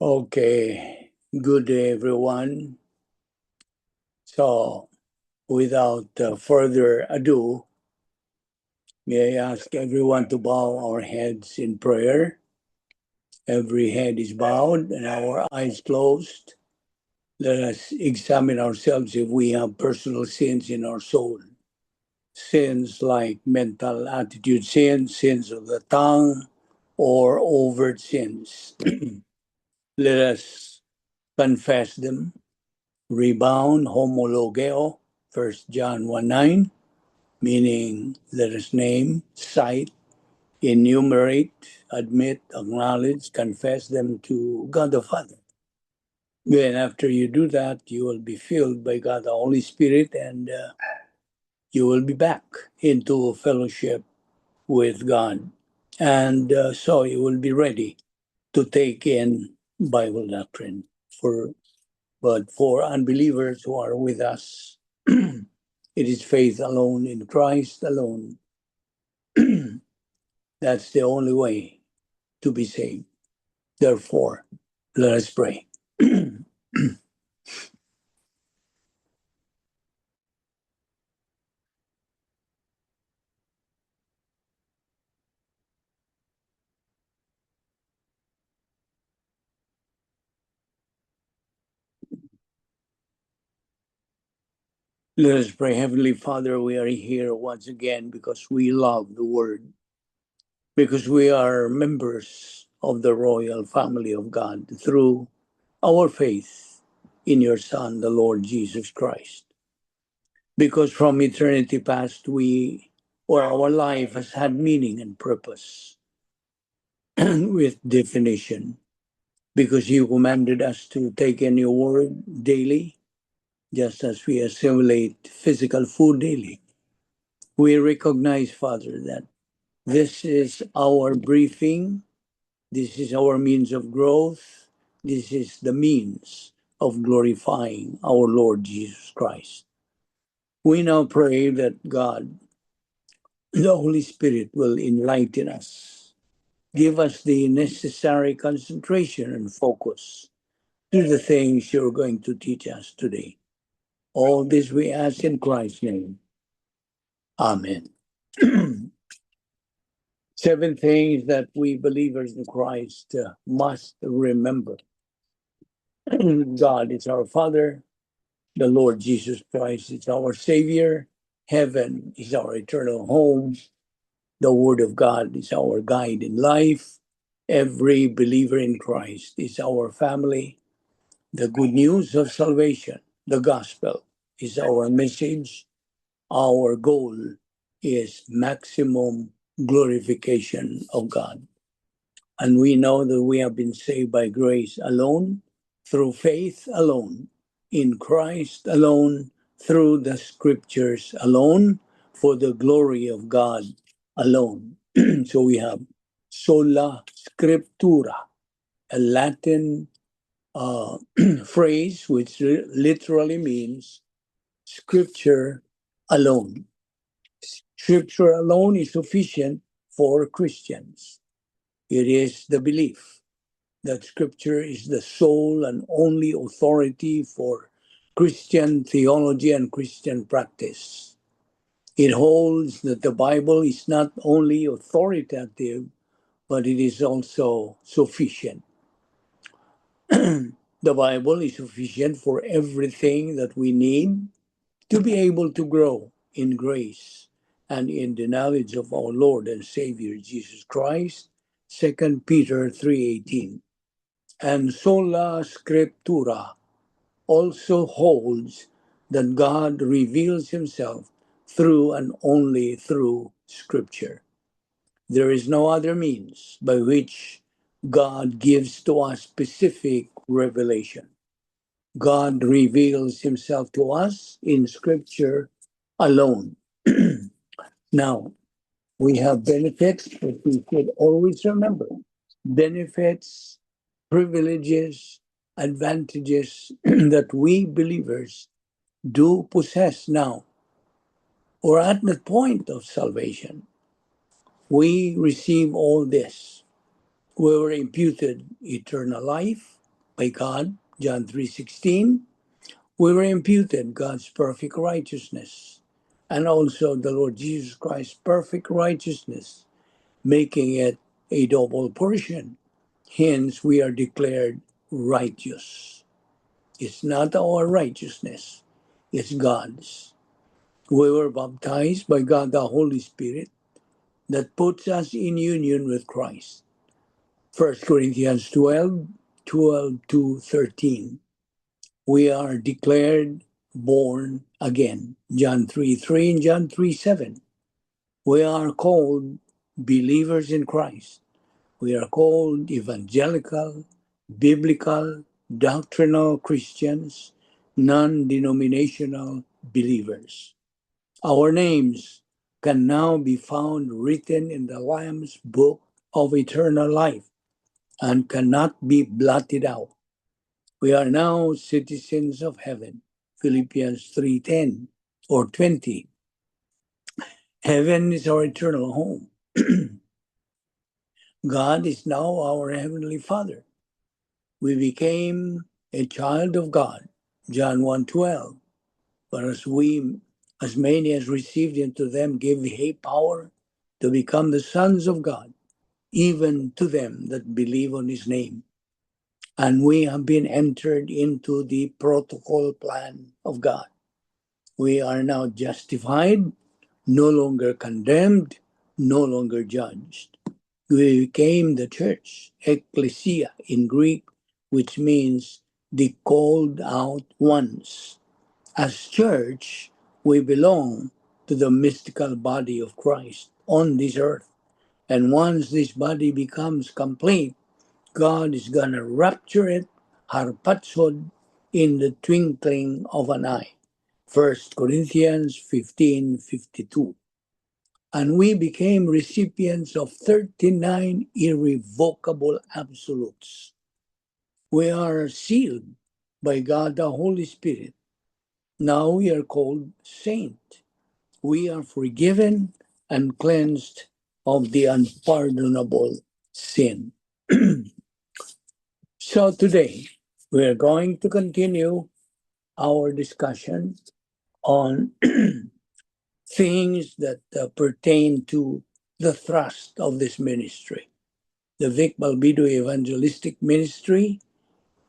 Okay, good day, everyone. So, without further ado, may I ask everyone to bow our heads in prayer? Every head is bowed and our eyes closed. Let us examine ourselves if we have personal sins in our soul. Sins like mental attitude sins, sins of the tongue, or overt sins. Let us confess them. Rebound, homologeo, 1 John 1:9, meaning let us name, cite, enumerate, admit, acknowledge, confess them to God the Father. Then after you do that, you will be filled by God the Holy Spirit and you will be back into fellowship with God. And so you will be ready to take in Bible doctrine. But for unbelievers who are with us, it is faith alone in Christ alone. That's the only way to be saved. Therefore, let us pray. Let us pray. Heavenly Father, we are here once again because we love the Word, because we are members of the royal family of God through our faith in your Son, the Lord Jesus Christ. Because from eternity past, our life has had meaning and purpose with definition. Because you commanded us to take in your word daily, just as we assimilate physical food daily. We recognize, Father, that this is our briefing, this is our means of growth, this is the means of glorifying our Lord Jesus Christ. We now pray that God, the Holy Spirit, will enlighten us, give us the necessary concentration and focus to the things you're going to teach us today. All this we ask in Christ's name. Amen. 7 things that we believers in Christ must remember. God is our Father. The Lord Jesus Christ is our Savior. Heaven is our eternal home. The Word of God is our guide in life. Every believer in Christ is our family. The good news of salvation, the gospel, is our message. Our goal is maximum glorification of God. And we know that we have been saved by grace alone, through faith alone, in Christ alone, through the scriptures alone, for the glory of God alone. So we have sola scriptura, a Latin phrase which literally means scripture alone. Scripture alone is sufficient for Christians. It is the belief that Scripture is the sole and only authority for Christian theology and Christian practice. It holds that the Bible is not only authoritative, but it is also sufficient. The Bible is sufficient for everything that we need to be able to grow in grace and in the knowledge of our Lord and Savior Jesus Christ. 2 Peter 3:18. And sola scriptura also holds that God reveals himself through and only through Scripture. There is no other means by which God gives to us specific revelation. God reveals himself to us in Scripture alone. Now, we have benefits that we should always remember. Benefits, privileges, advantages that we believers do possess now, or at the point of salvation. We receive all this. We were imputed eternal life. by God, John 3:16, we were imputed God's perfect righteousness, and also the Lord Jesus Christ's perfect righteousness, making it a double portion. Hence, we are declared righteous. It's not our righteousness, it's God's. We were baptized by God the Holy Spirit that puts us in union with Christ. 1 Corinthians 12 to 13. We are declared born again. John 3:3 and John 3:7. We are called believers in Christ. We are called evangelical, biblical, doctrinal Christians, non-denominational believers. Our names can now be found written in the Lamb's book of eternal life and cannot be blotted out. We are now citizens of heaven. Philippians 3:10 or 20. Heaven is our eternal home. God is now our Heavenly Father. We became a child of God. John 1:12. But as many as received into them, gave he power to become the sons of God, even to them that believe on his name. And we have been entered into the protocol plan of God. We are now justified, no longer condemned, no longer judged. We became the church, ecclesia in Greek, which means the called out ones. As church, we belong to the mystical body of Christ on this earth. And once this body becomes complete, God is going to rapture it, harpazzod, in the twinkling of an eye. 1 Corinthians 15:52. And we became recipients of 39 irrevocable absolutes. We are sealed by God the Holy Spirit. Now we are called saint. We are forgiven and cleansed of the unpardonable sin. So today, we are going to continue our discussion on things that pertain to the thrust of this ministry. The Vic Balbido Evangelistic Ministry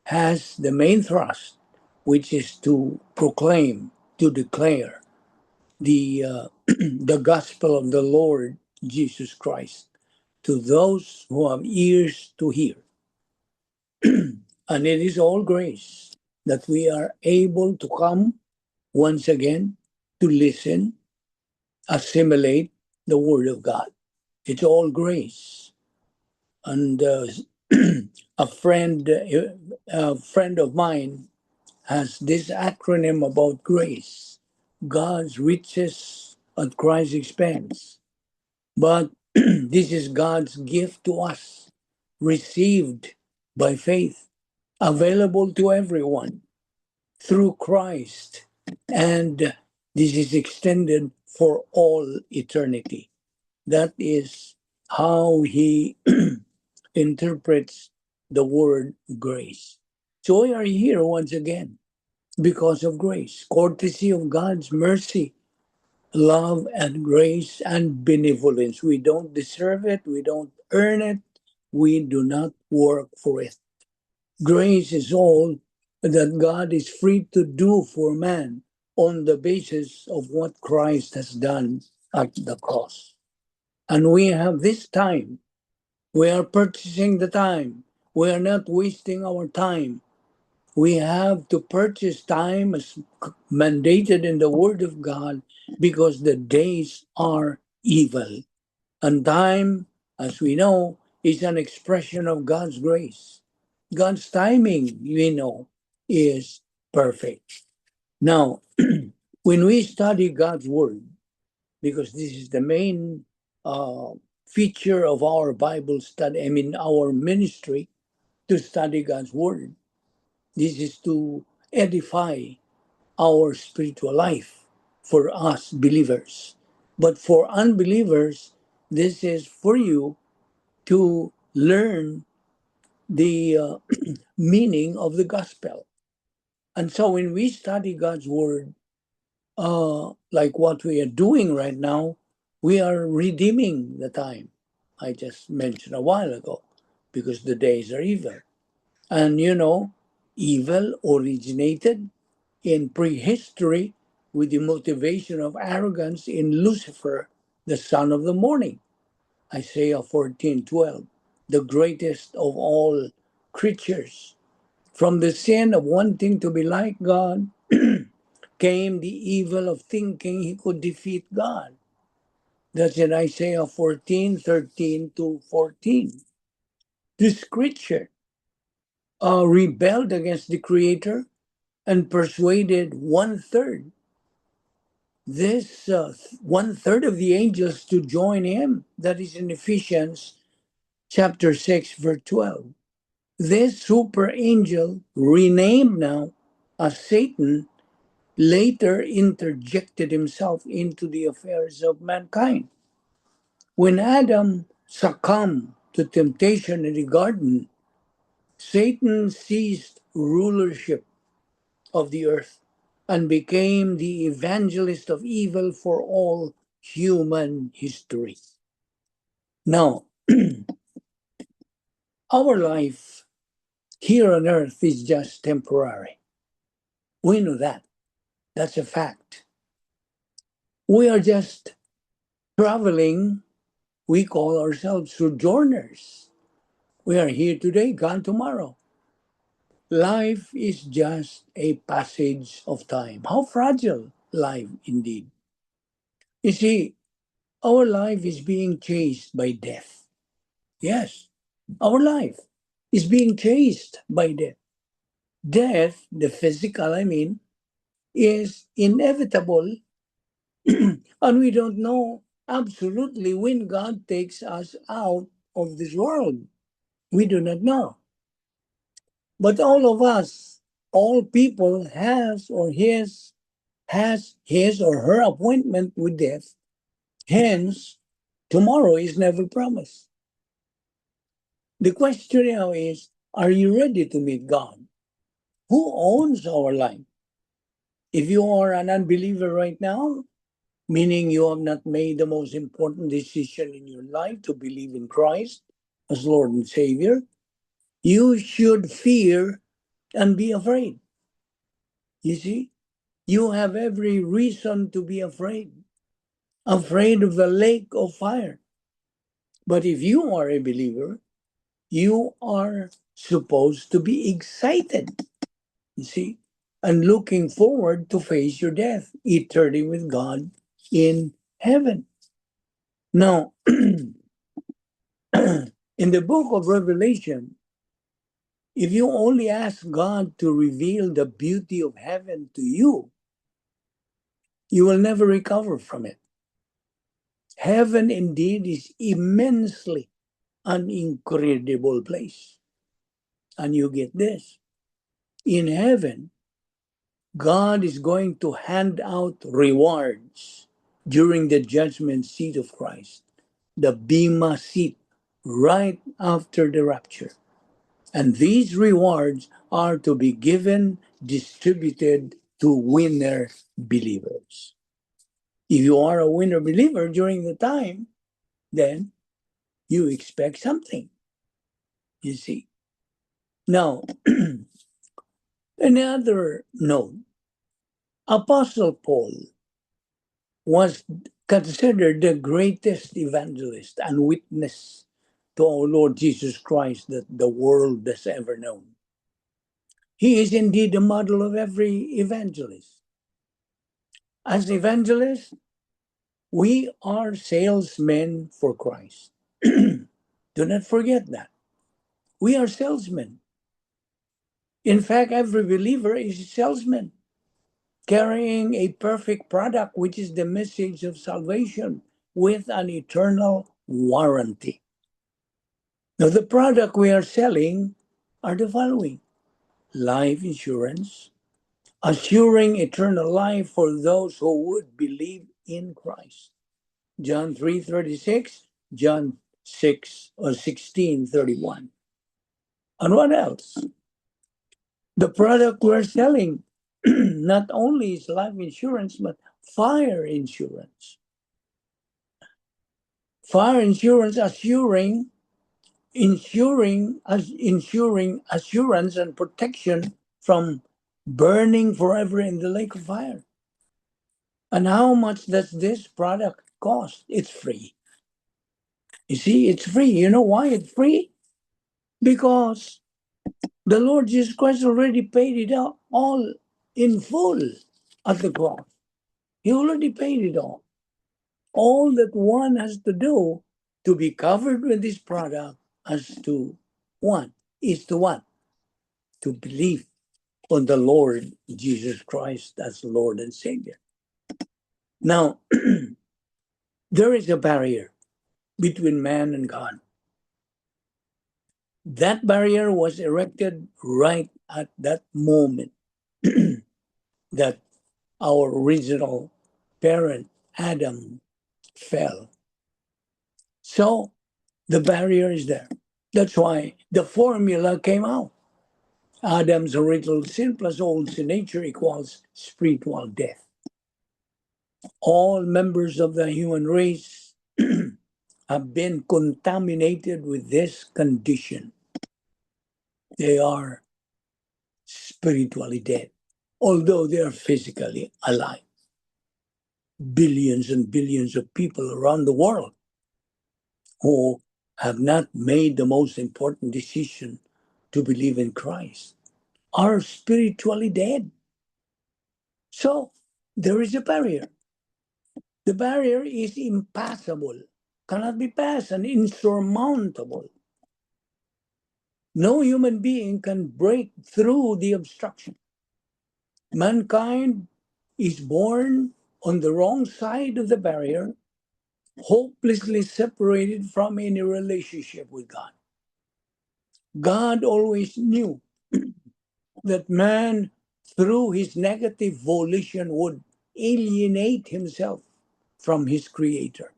has the main thrust, which is to proclaim, to declare the the gospel of the Lord Jesus Christ to those who have ears to hear. And it is all grace that we are able to come once again to listen, assimilate the Word of God. It's all grace. And a friend of mine has this acronym about grace: God's riches at Christ's expense. But this is God's gift to us, received by faith, available to everyone through Christ. And this is extended for all eternity. That is how he interprets the word grace. So we are here once again because of grace, courtesy of God's mercy, love and grace and benevolence. We don't deserve it. We don't earn it. We do not work for it. Grace is all that God is free to do for man on the basis of what Christ has done at the cross. And we have this time. We are purchasing the time. We are not wasting our time. We have to purchase time as mandated in the Word of God because the days are evil. And time, as we know, is an expression of God's grace. God's timing, we know, is perfect. Now, when we study God's Word, because this is the main feature of our Bible study, our ministry, to study God's Word. This is to edify our spiritual life for us believers. But for unbelievers, this is for you to learn the meaning of the gospel. And so when we study God's word, like what we are doing right now, we are redeeming the time I just mentioned a while ago, because the days are evil. And evil originated in prehistory with the motivation of arrogance in Lucifer, the son of the morning. Isaiah 14:12, the greatest of all creatures. From the sin of wanting to be like God came the evil of thinking he could defeat God. That's in Isaiah 14:13-14. This creature rebelled against the Creator and persuaded one-third, this one-third of the angels to join him. That is in Ephesians chapter 6, verse 12. This super angel, renamed now as Satan, later interjected himself into the affairs of mankind. When Adam succumbed to temptation in the garden, Satan seized rulership of the earth and became the evangelist of evil for all human history. Now, our life here on earth is just temporary. We know that. That's a fact. We are just traveling. We call ourselves sojourners. We are here today, gone tomorrow. Life is just a passage of time. How fragile life indeed. You see, our life is being chased by death. Yes, our life is being chased by death. Death, the physical, is inevitable, and we don't know absolutely when God takes us out of this world. We do not know. But all of us, all people has his or her appointment with death. Hence, tomorrow is never promised. The question now is, are you ready to meet God? Who owns our life? If you are an unbeliever right now, meaning you have not made the most important decision in your life to believe in Christ as Lord and Savior, you should fear and be afraid. You see, you have every reason to be afraid of the lake of fire. But if you are a believer, you are supposed to be excited, you see, and looking forward to face your death, eternity with God in heaven. Now, in the book of Revelation, if you only ask God to reveal the beauty of heaven to you, you will never recover from it. Heaven indeed is immensely an incredible place. And you get this. In heaven, God is going to hand out rewards during the judgment seat of Christ, the Bema seat, right after the rapture. And these rewards are to be given, distributed to winner believers. If you are a winner believer during the time, then you expect something, you see. Now, another note, Apostle Paul was considered the greatest evangelist and witness to our Lord Jesus Christ that the world has ever known. He is indeed the model of every evangelist. As evangelists, we are salesmen for Christ. Do not forget that. We are salesmen. In fact, every believer is a salesman, carrying a perfect product, which is the message of salvation with an eternal warranty. Now, the product we are selling are the following: life insurance, assuring eternal life for those who would believe in Christ. John 3:36, John 6 or 16:31. And what else? The product we're selling not only is life insurance, but fire insurance. Fire insurance ensuring assurance and protection from burning forever in the lake of fire. And how much does this product cost? It's free. You see, it's free. You know why it's free? Because the Lord Jesus Christ already paid it all in full at the cross. He already paid it all. All that one has to do to be covered with this product is to what? To believe on the Lord Jesus Christ as Lord and Savior. Now, there is a barrier between man and God. That barrier was erected right at that moment that our original parent, Adam, fell. So the barrier is there. That's why the formula came out. Adam's original sin plus old sin nature equals spiritual death. All members of the human race have been contaminated with this condition. They are spiritually dead, although they are physically alive. Billions and billions of people around the world who have not made the most important decision to believe in Christ are spiritually dead. So there is a barrier. The barrier is impassable, cannot be passed, and insurmountable. No human being can break through the obstruction. Mankind is born on the wrong side of the barrier, hopelessly separated from any relationship with God. God always knew that man, through his negative volition, would alienate himself from his Creator.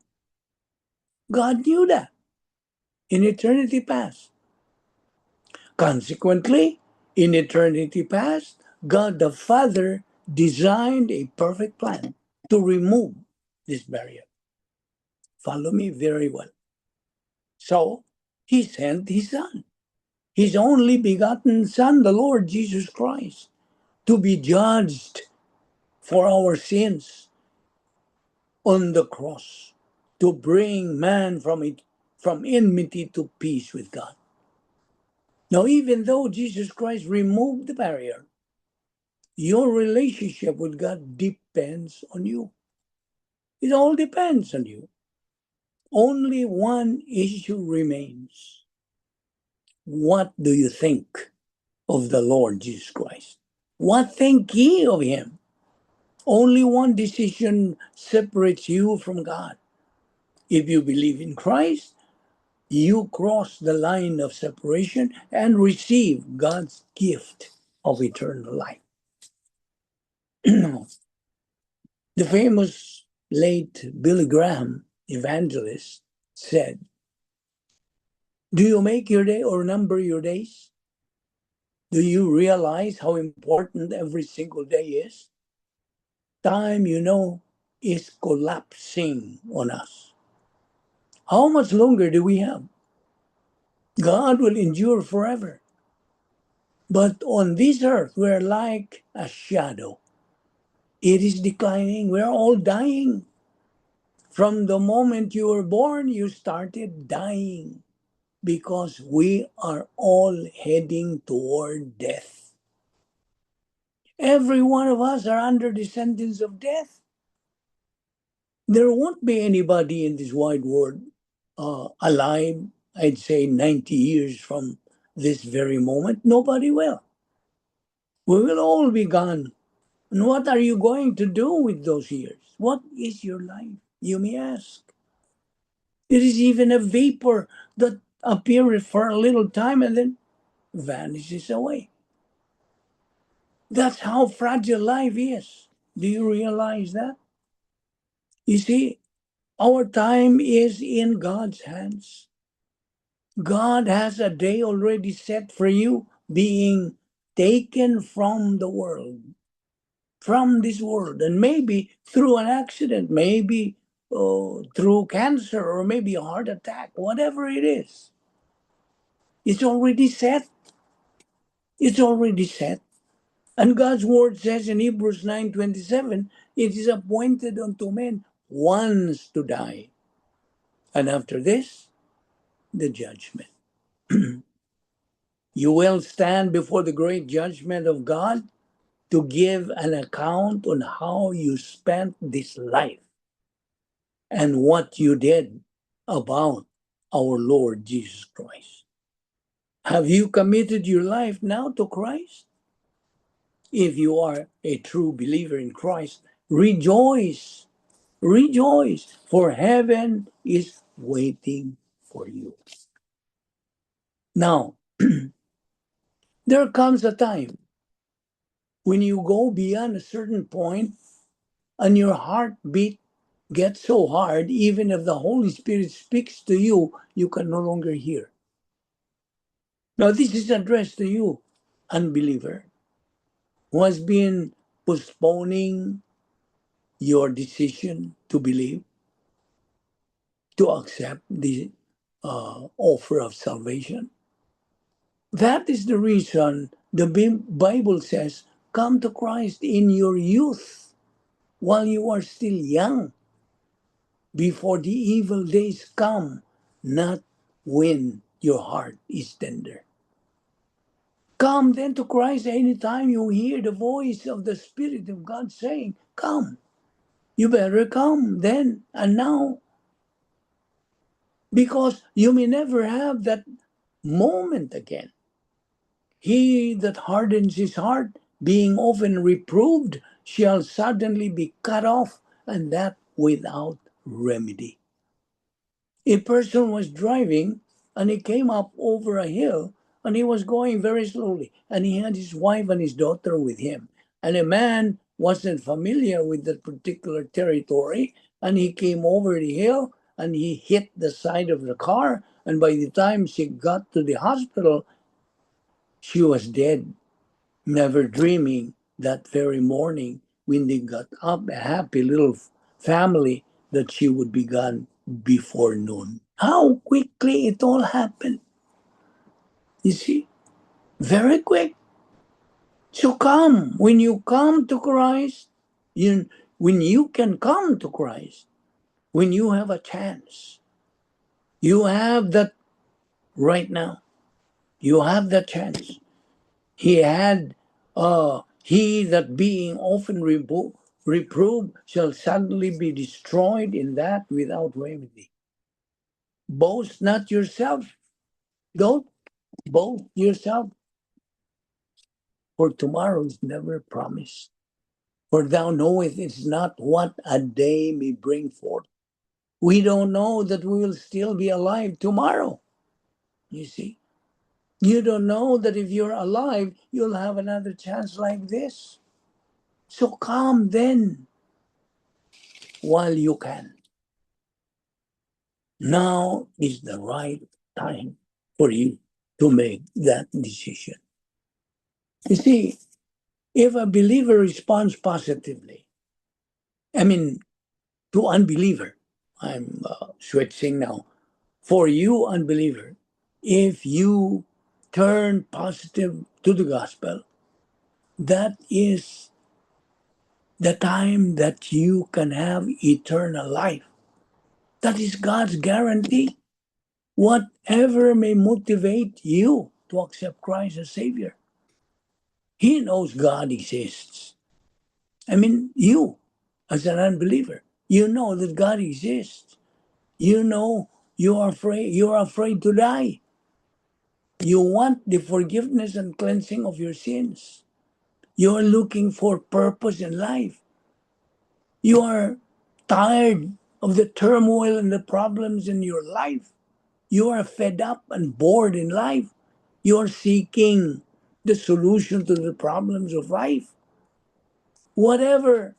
God knew that in eternity past. Consequently, in eternity past, God the Father designed a perfect plan to remove this barrier. Follow me very well. So, he sent his Son, his only begotten Son, the Lord Jesus Christ, to be judged for our sins on the cross, to bring man from enmity to peace with God. Now, even though Jesus Christ removed the barrier, your relationship with God depends on you. It all depends on you. Only one issue remains. What do you think of the Lord Jesus Christ? What think ye of him? Only one decision separates you from God. If you believe in Christ, you cross the line of separation and receive God's gift of eternal life. The famous late Billy Graham, evangelist, said, "Do you make your day or number your days? Do you realize how important every single day is? Time, is collapsing on us. How much longer do we have? God will endure forever. But on this earth, we're like a shadow. It is declining. We're all dying. From the moment you were born, you started dying because we are all heading toward death. Every one of us are under the sentence of death. There won't be anybody in this wide world alive, I'd say 90 years from this very moment. Nobody will. We will all be gone. And what are you going to do with those years? What is your life? You may ask. It is even a vapor that appears for a little time and then vanishes away. That's how fragile life is. Do you realize that? You see, our time is in God's hands. God has a day already set for you, being taken from the world, from this world, and maybe through an accident, maybe through cancer, or maybe a heart attack, whatever it is. It's already set. It's already set. And God's word says in Hebrews 9:27, it is appointed unto men once to die. And after this, the judgment. You will stand before the great judgment of God to give an account on how you spent this life and what you did about our Lord Jesus Christ. Have you committed your life now to Christ? If you are a true believer in Christ, rejoice, rejoice, for heaven is waiting for you. Now, there comes a time when you go beyond a certain point and your heartbeat gets so hard, even if the Holy Spirit speaks to you, you can no longer hear. Now, this is addressed to you, unbeliever, who has been postponing your decision to believe, to accept the offer of salvation. That is the reason the Bible says, come to Christ in your youth while you are still young, before the evil days come, not when your heart is tender. Come then to Christ anytime you hear the voice of the Spirit of God saying, come. You better come then and now, because you may never have that moment again. He that hardens his heart, being often reproved, shall suddenly be cut off, and that without remedy. A person was driving and he came up over a hill and he was going very slowly, and he had his wife and his daughter with him. And a man wasn't familiar with that particular territory, and he came over the hill and he hit the side of the car, and by the time she got to the hospital, she was dead, never dreaming that very morning when they got up, a happy little family, that she would be gone before noon. How quickly it all happened. You see, very quick. So come, when you come to Christ, when you can come to Christ, when you have a chance, you have that right now. You have that chance. He had, he that being often reproved shall suddenly be destroyed in that without remedy. Boast not yourself. Don't boast yourself, for tomorrow is never promised. For thou knowest it's not what a day may bring forth. We don't know that we will still be alive tomorrow. You see, you don't know that if you're alive, you'll have another chance like this. So come then while you can. Now is the right time for you to make that decision. You see, if a believer responds positively, I mean, to unbeliever, I'm switching now. For you, unbeliever, if you turn positive to the gospel, that is the time that you can have eternal life. That is God's guarantee. Whatever may motivate you to accept Christ as Savior, He knows God exists. I mean, you, as an unbeliever, you know that God exists. You know you're afraid to die. You want the forgiveness and cleansing of your sins. You're looking for purpose in life. You are tired of the turmoil and the problems in your life. You are fed up and bored in life. You are seeking the solution to the problems of life. Whatever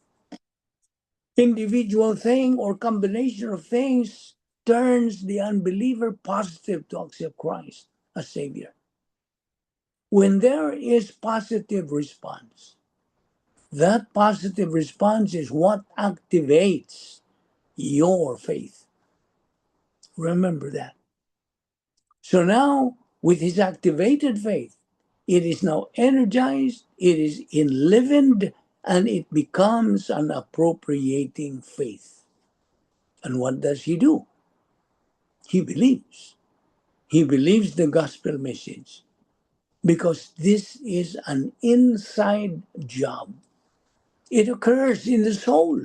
individual thing or combination of things turns the unbeliever positive to accept Christ as Savior. When there is positive response, that positive response is what activates your faith. Remember that. So now, with his activated faith, it is now energized, it is enlivened, and it becomes an appropriating faith. And what does he do? He believes. He believes the gospel message because this is an inside job. It occurs in the soul.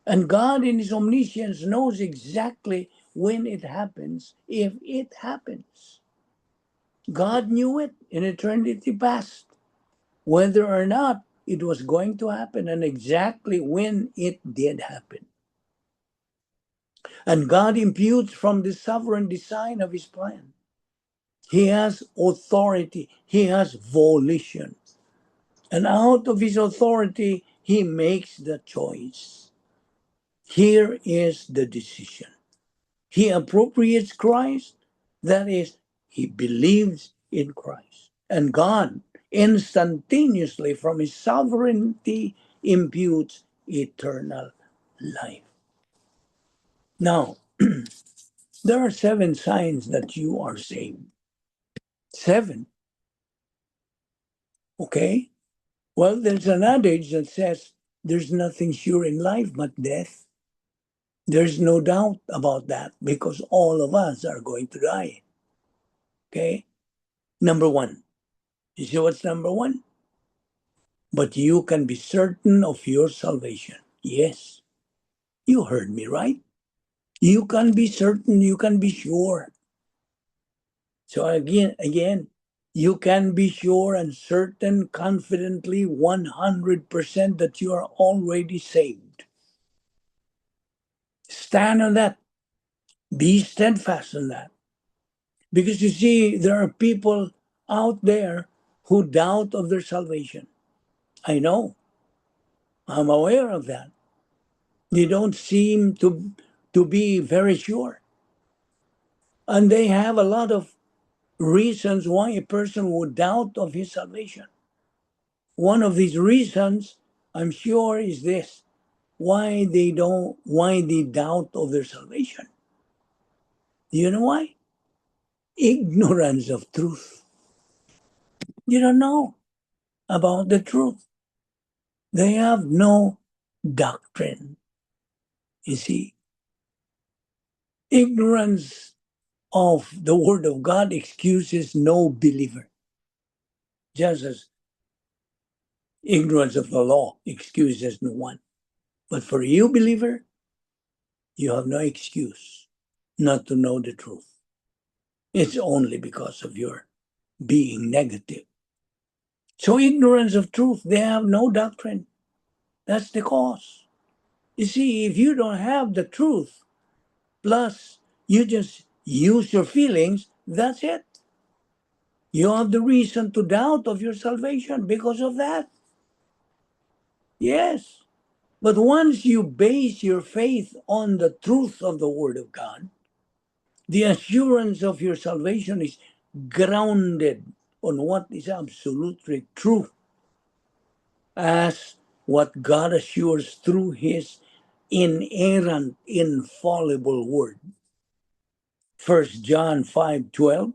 And God, in his omniscience, knows exactly when it happens, if it happens. God knew it in eternity past, whether or not it was going to happen and exactly when it did happen. And God imputes from the sovereign design of his plan. He has authority, he has volition. And out of his authority, he makes the choice. Here is the decision. He appropriates Christ, that is, he believes in Christ. And God instantaneously, from his sovereignty, imputes eternal life. Now, there are 7 signs that you are saved. 7. Okay? Well, there's an adage that says there's nothing sure in life but death. There's no doubt about that because all of us are going to die. Okay? Number 1. You see what's number 1? But you can be certain of your salvation. Yes, you heard me right. You can be certain, you can be sure. So again, you can be sure and certain confidently 100% that you are already saved. Stand on that. Be steadfast on that. Because you see, there are people out there who doubt of their salvation. I know. I'm aware of that. They don't seem to be very sure. And they have a lot of reasons why a person would doubt of his salvation. One of these reasons, I'm sure, is this: why they doubt of their salvation. Do you know why? Ignorance of truth. You don't know about the truth. They have no doctrine. You see, ignorance of the word of God excuses no believer, just as ignorance of the law excuses no one. But for you, believer, you have no excuse not to know the truth. It's only because of your being negative. So ignorance of truth, they have no doctrine. That's the cause. You see, if you don't have the truth, plus you just use your feelings, that's it. You have the reason to doubt of your salvation because of that. Yes. But once you base your faith on the truth of the Word of God, the assurance of your salvation is grounded on what is absolutely true, as what God assures through His inerrant, infallible Word. 1 John 5:12,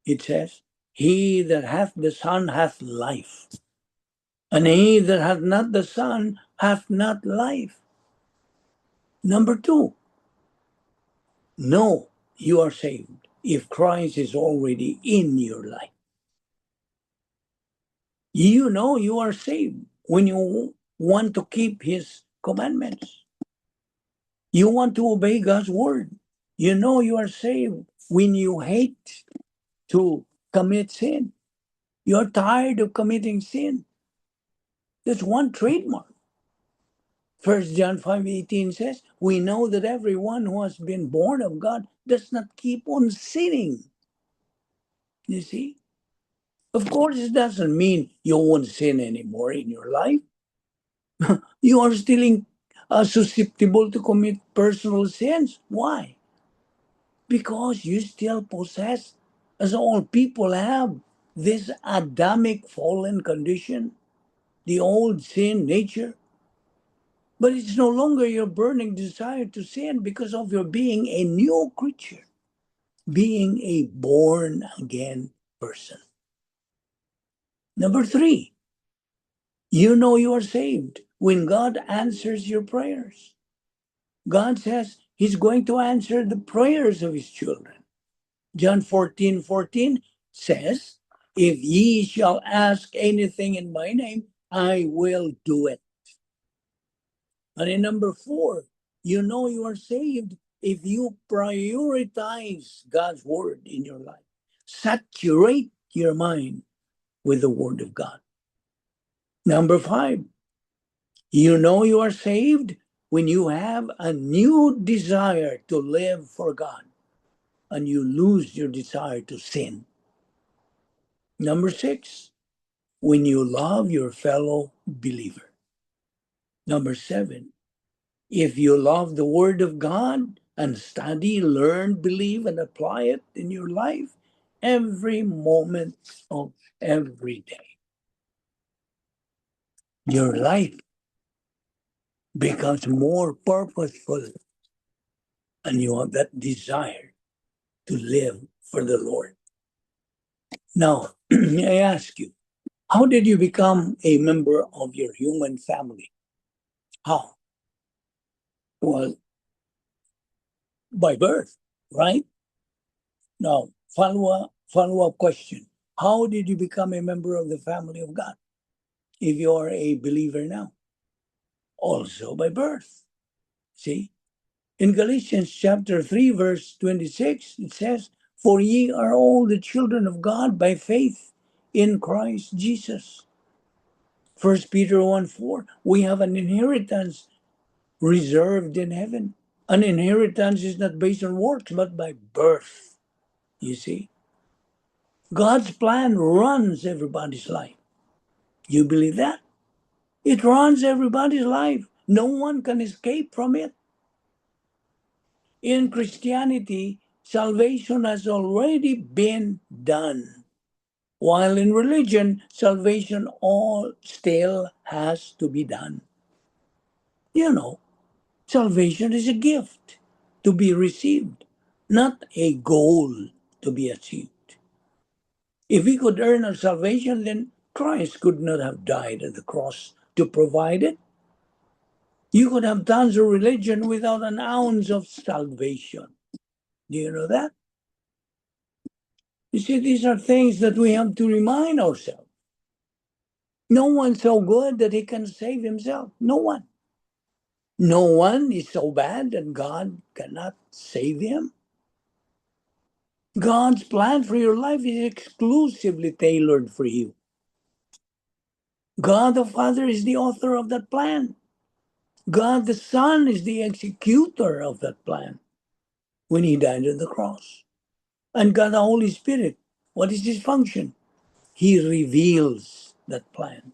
it says, "He that hath the Son hath life, and he that hath not the Son hath not life." Number 2, know you are saved if Christ is already in your life. You know you are saved when you want to keep his commandments. You want to obey God's word. You know you are saved when you hate to commit sin. You're tired of committing sin. That's one trademark. 1 John 5:18 says, "We know that everyone who has been born of God does not keep on sinning." You see? Of course, it doesn't mean you won't sin anymore in your life. You are susceptible to commit personal sins. Why? Because you still possess, as all people have, this Adamic fallen condition, the old sin nature. But it's no longer your burning desire to sin because of your being a new creature, being a born again person. Number three, you know you are saved when God answers your prayers. God says He's going to answer the prayers of His children. John 14:14 says, if ye shall ask anything in my name, I will do it. And in number 4, you know you are saved if you prioritize God's word in your life. Saturate your mind with the word of God. Number 5, you know you are saved when you have a new desire to live for God and you lose your desire to sin. Number 6, when you love your fellow believer. Number 7, if you love the Word of God and study, learn, believe, and apply it in your life every moment of every day, your life becomes more purposeful and you have that desire to live for the Lord. Now, may I ask you, how did you become a member of your human family? How? Well, by birth, right? Now, follow-up question. How did you become a member of the family of God if you are a believer now? Also by birth. See? In Galatians chapter 3, verse 26, it says, for ye are all the children of God by faith in Christ Jesus. 1 Peter 1:4, we have an inheritance reserved in heaven. An inheritance is not based on works, but by birth. You see? God's plan runs everybody's life. You believe that? It runs everybody's life. No one can escape from it. In Christianity, salvation has already been done. While in religion, salvation all still has to be done. You know, salvation is a gift to be received, not a goal to be achieved. If we could earn our salvation, then Christ could not have died at the cross to provide it. You could have tons of religion without an ounce of salvation. Do you know that? You see, these are things that we have to remind ourselves. No one's so good that he can save himself. No one. No one is so bad that God cannot save him. God's plan for your life is exclusively tailored for you. God the Father is the author of that plan. God the Son is the executor of that plan when he died on the cross. And God the Holy Spirit, what is his function? He reveals that plan.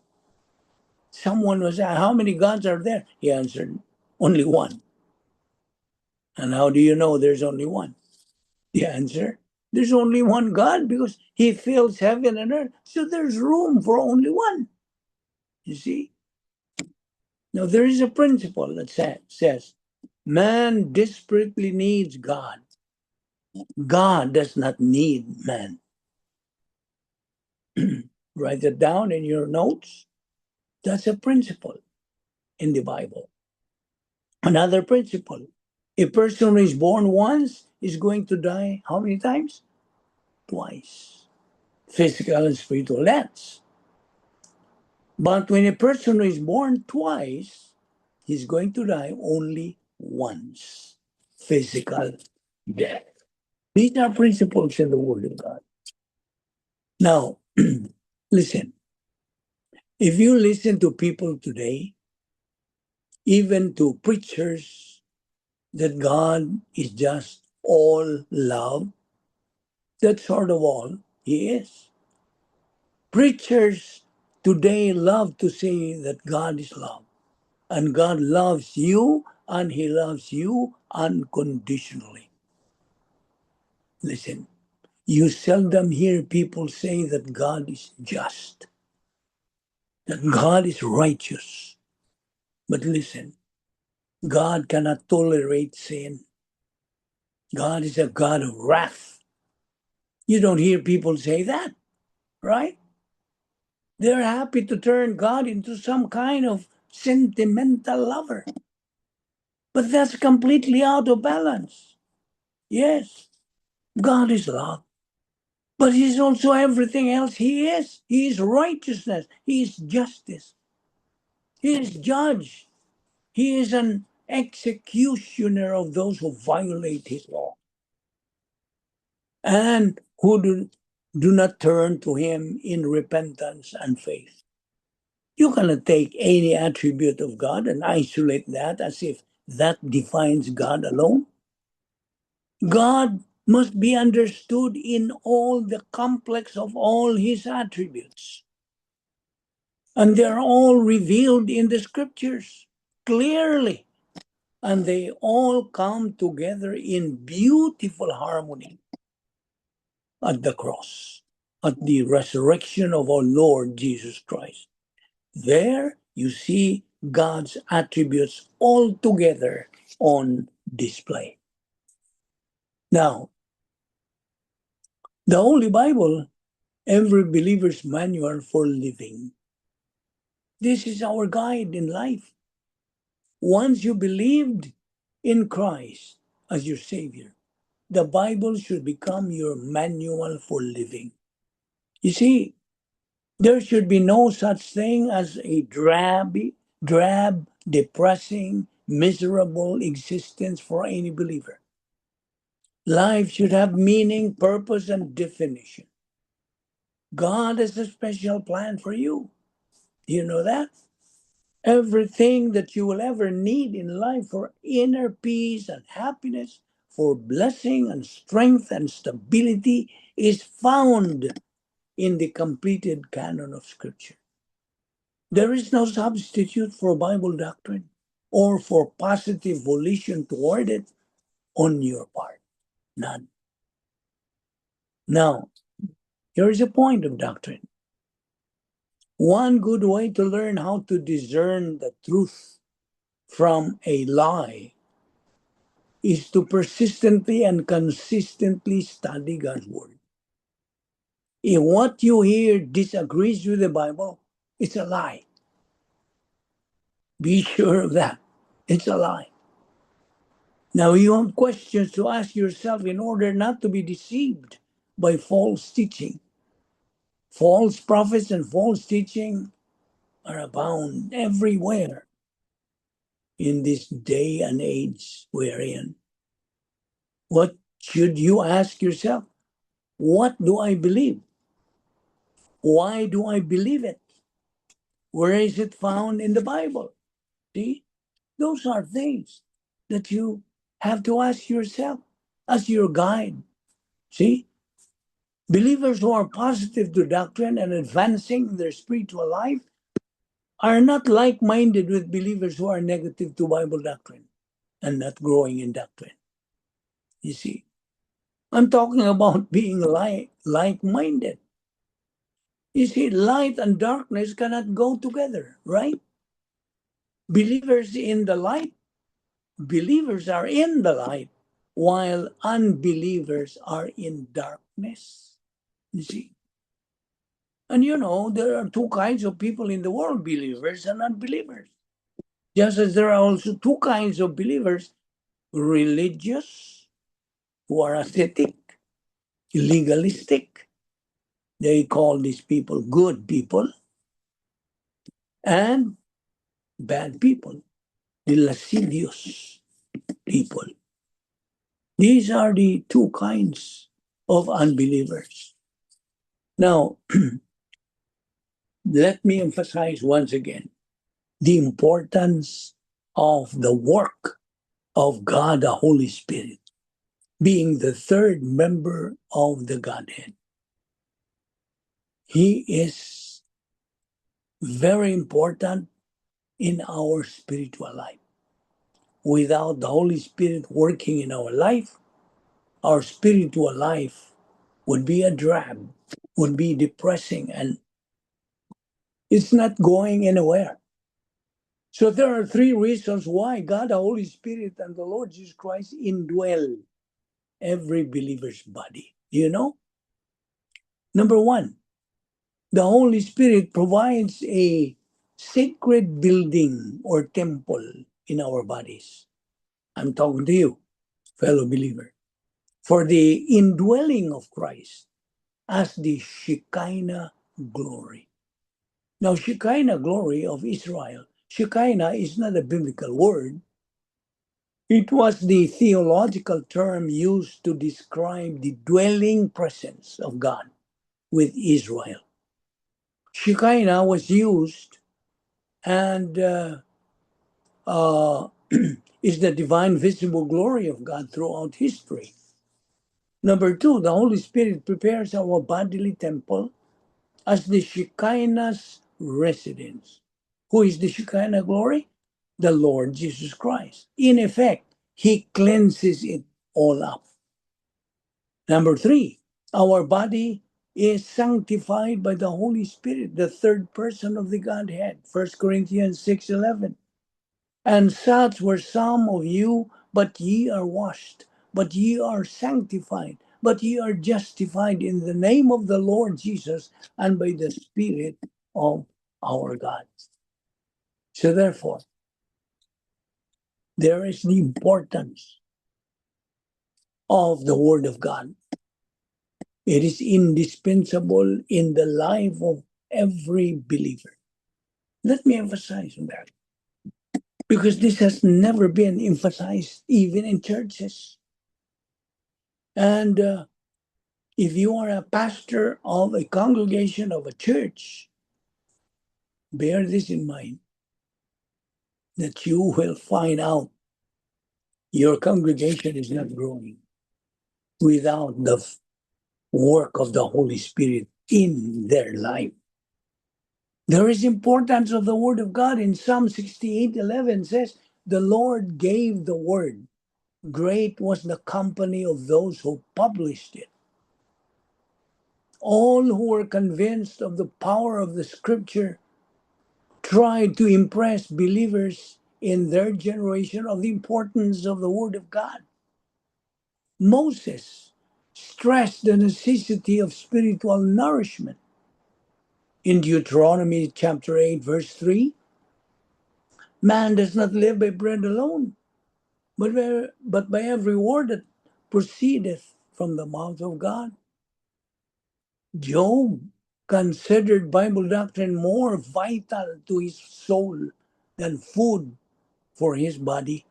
Someone was asked, how many gods are there? He answered, only one. And how do you know there's only one? The answer, there's only one God because he fills heaven and earth. So there's room for only one. You see? Now there is a principle that says man desperately needs God. God does not need man. Write it down in your notes. That's a principle in the Bible. Another principle. A person who is born once is going to die how many times? Twice. Physical and spiritual deaths. But when a person who is born twice, he's going to die only once. Physical death. These are principles in the Word of God. Now, listen. If you listen to people today, even to preachers, that God is just all love, that's sort of all He is. Preachers today love to say that God is love. And God loves you, and He loves you unconditionally. Listen, you seldom hear people say that God is just, that God is righteous. But listen, God cannot tolerate sin. God is a God of wrath. You don't hear people say that, right? They're happy to turn God into some kind of sentimental lover. But that's completely out of balance. Yes, God is love. But He's also everything else He is. He is righteousness. He is justice. He is judge. He is an executioner of those who violate His law and who do not turn to Him in repentance and faith. You cannot take any attribute of God and isolate that as if that defines God alone. God must be understood in all the complex of all His attributes. And they're all revealed in the scriptures clearly. And they all come together in beautiful harmony at the cross, at the resurrection of our Lord Jesus Christ. There you see God's attributes all together on display. Now, the Holy Bible, every believer's manual for living. This is our guide in life. Once you believed in Christ as your Savior, the Bible should become your manual for living. You see, there should be no such thing as a drab, depressing, miserable existence for any believer. Life should have meaning, purpose, and definition. God has a special plan for you. Do you know that? Everything that you will ever need in life for inner peace and happiness, for blessing and strength and stability is found in the completed canon of Scripture. There is no substitute for Bible doctrine or for positive volition toward it on your part. None. Now, here is a point of doctrine. One good way to learn how to discern the truth from a lie is to persistently and consistently study God's Word. If what you hear disagrees with the Bible, it's a lie. Be sure of that. It's a lie. Now you have questions to ask yourself in order not to be deceived by false teaching. False prophets and false teaching are abound everywhere in this day and age we're in. What should you ask yourself? What do I believe? Why do I believe it? Where is it found in the Bible? See, those are things that you have to ask yourself as your guide. See, believers who are positive to doctrine and advancing their spiritual life are not like-minded with believers who are negative to Bible doctrine and not growing in doctrine. You see, I'm talking about being like-minded. You see, light and darkness cannot go together, right? Believers are in the light, while unbelievers are in darkness. You see? And you know, there are two kinds of people in the world, believers and unbelievers. Just as there are also two kinds of believers, religious, who are ascetic, legalistic. They call these people good people, and bad people, the lascivious people. These are the two kinds of unbelievers. Now, let me emphasize once again the importance of the work of God, the Holy Spirit, being the third member of the Godhead. He is very important in our spiritual life. Without the Holy Spirit working in our spiritual life would be a drab, would be depressing, and it's not going anywhere. So there are three reasons why God, the Holy Spirit, and the Lord Jesus Christ indwell every believer's body. Do you know? Number one, the Holy Spirit provides a sacred building or temple in our bodies. I'm talking to you, fellow believer, for the indwelling of Christ as the Shekinah glory. Now, Shekinah glory of Israel, Shekinah is not a biblical word. It was the theological term used to describe the dwelling presence of God with Israel. Shekinah was used and is the divine visible glory of God throughout history. Number two, the Holy Spirit prepares our bodily temple as the Shekinah's residence. Who is the Shekinah glory? The Lord Jesus Christ. In effect, He cleanses it all up. Number three, our body is sanctified by the Holy Spirit, the third person of the Godhead. 1 Corinthians 6:11. And such were some of you, but ye are washed, but ye are sanctified, but ye are justified in the name of the Lord Jesus and by the Spirit of our God. So therefore, there is the importance of the Word of God. It is indispensable in the life of every believer. Let me emphasize on that, because this has never been emphasized even in churches. And if you are a pastor of a congregation of a church, bear this in mind, that you will find out your congregation is not growing without the work of the Holy Spirit in their life. There is importance of the Word of God. In Psalm 68:11 says, the Lord gave the Word. Great was the company of those who published it. All who were convinced of the power of the Scripture tried to impress believers in their generation of the importance of the Word of God. Moses stressed the necessity of spiritual nourishment. In Deuteronomy chapter 8, verse 3, man does not live by bread alone, but by every word that proceedeth from the mouth of God. Job considered Bible doctrine more vital to his soul than food for his body.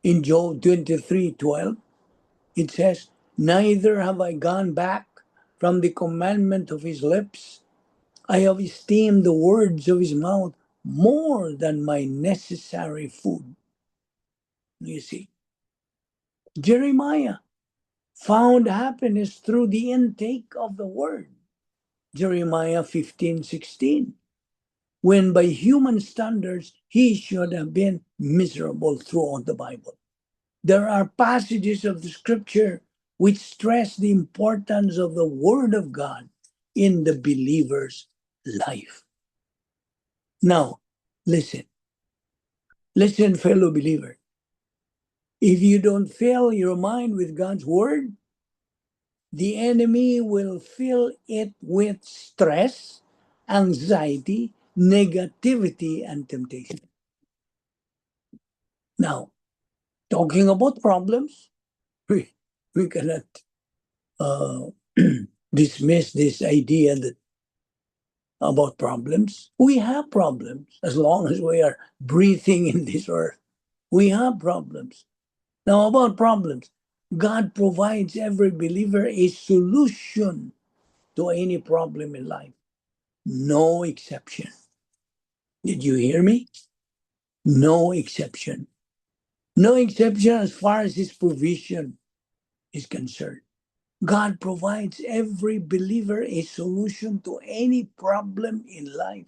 In Job 23:12, it says, neither have I gone back from the commandment of his lips. I have esteemed the words of his mouth more than my necessary food. You see, Jeremiah found happiness through the intake of the word. Jeremiah 15:16. When by human standards he should have been miserable throughout the Bible. There are passages of the scripture which stress the importance of the Word of God in the believer's life. Now, listen. Listen, fellow believer. If you don't fill your mind with God's Word, the enemy will fill it with stress, anxiety, negativity, and temptation. Now, talking about problems, we cannot uh, dismiss this idea that about problems. We have problems as long as we are breathing in this earth. We have problems. Now, about problems, God provides every believer a solution to any problem in life. No exception. Did you hear me? No exception. No exception as far as his provision is concerned. God provides every believer a solution to any problem in life.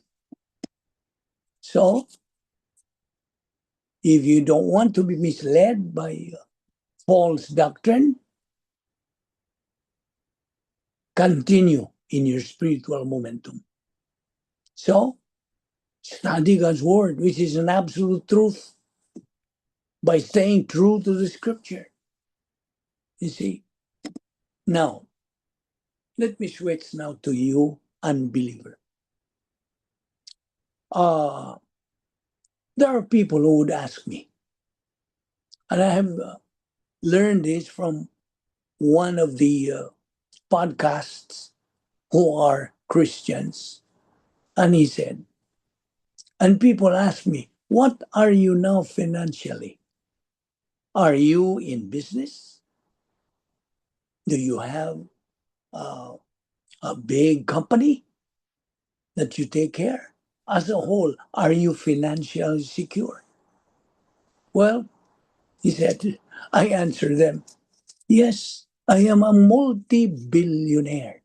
So, if you don't want to be misled by false doctrine, continue in your spiritual momentum. So, study God's word, which is an absolute truth, by staying true to the scripture. You see? Now, let me switch now to you, unbeliever. There are people who would ask me, and I have learned this from one of the podcasts who are Christians. And he said, and people ask me, what are you now financially? Are you in business? Do you have a big company that you take care? As a whole, are you financially secure? Well, he said, I answer them, yes, I am a multi-billionaire.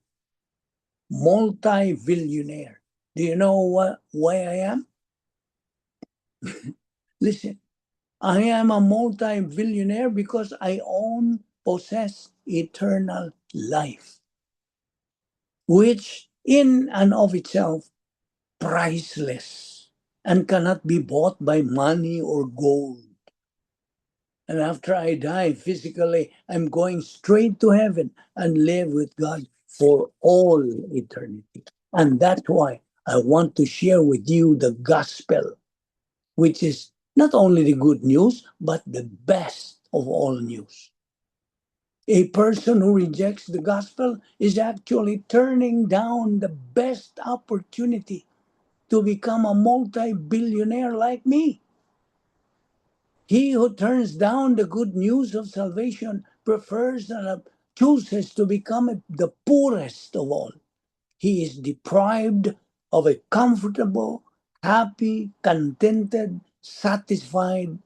Multi-billionaire. Do you know why I am? Listen, I am a multi-billionaire because I possess eternal life, which in and of itself priceless and cannot be bought by money or gold. And after I die physically, I'm going straight to heaven and live with God for all eternity. And that's why I want to share with you the gospel, which is not only the good news, but the best of all news. A person who rejects the gospel is actually turning down the best opportunity to become a multi-billionaire like me. He who turns down the good news of salvation prefers and chooses to become the poorest of all. He is deprived of a comfortable, happy, contented, satisfied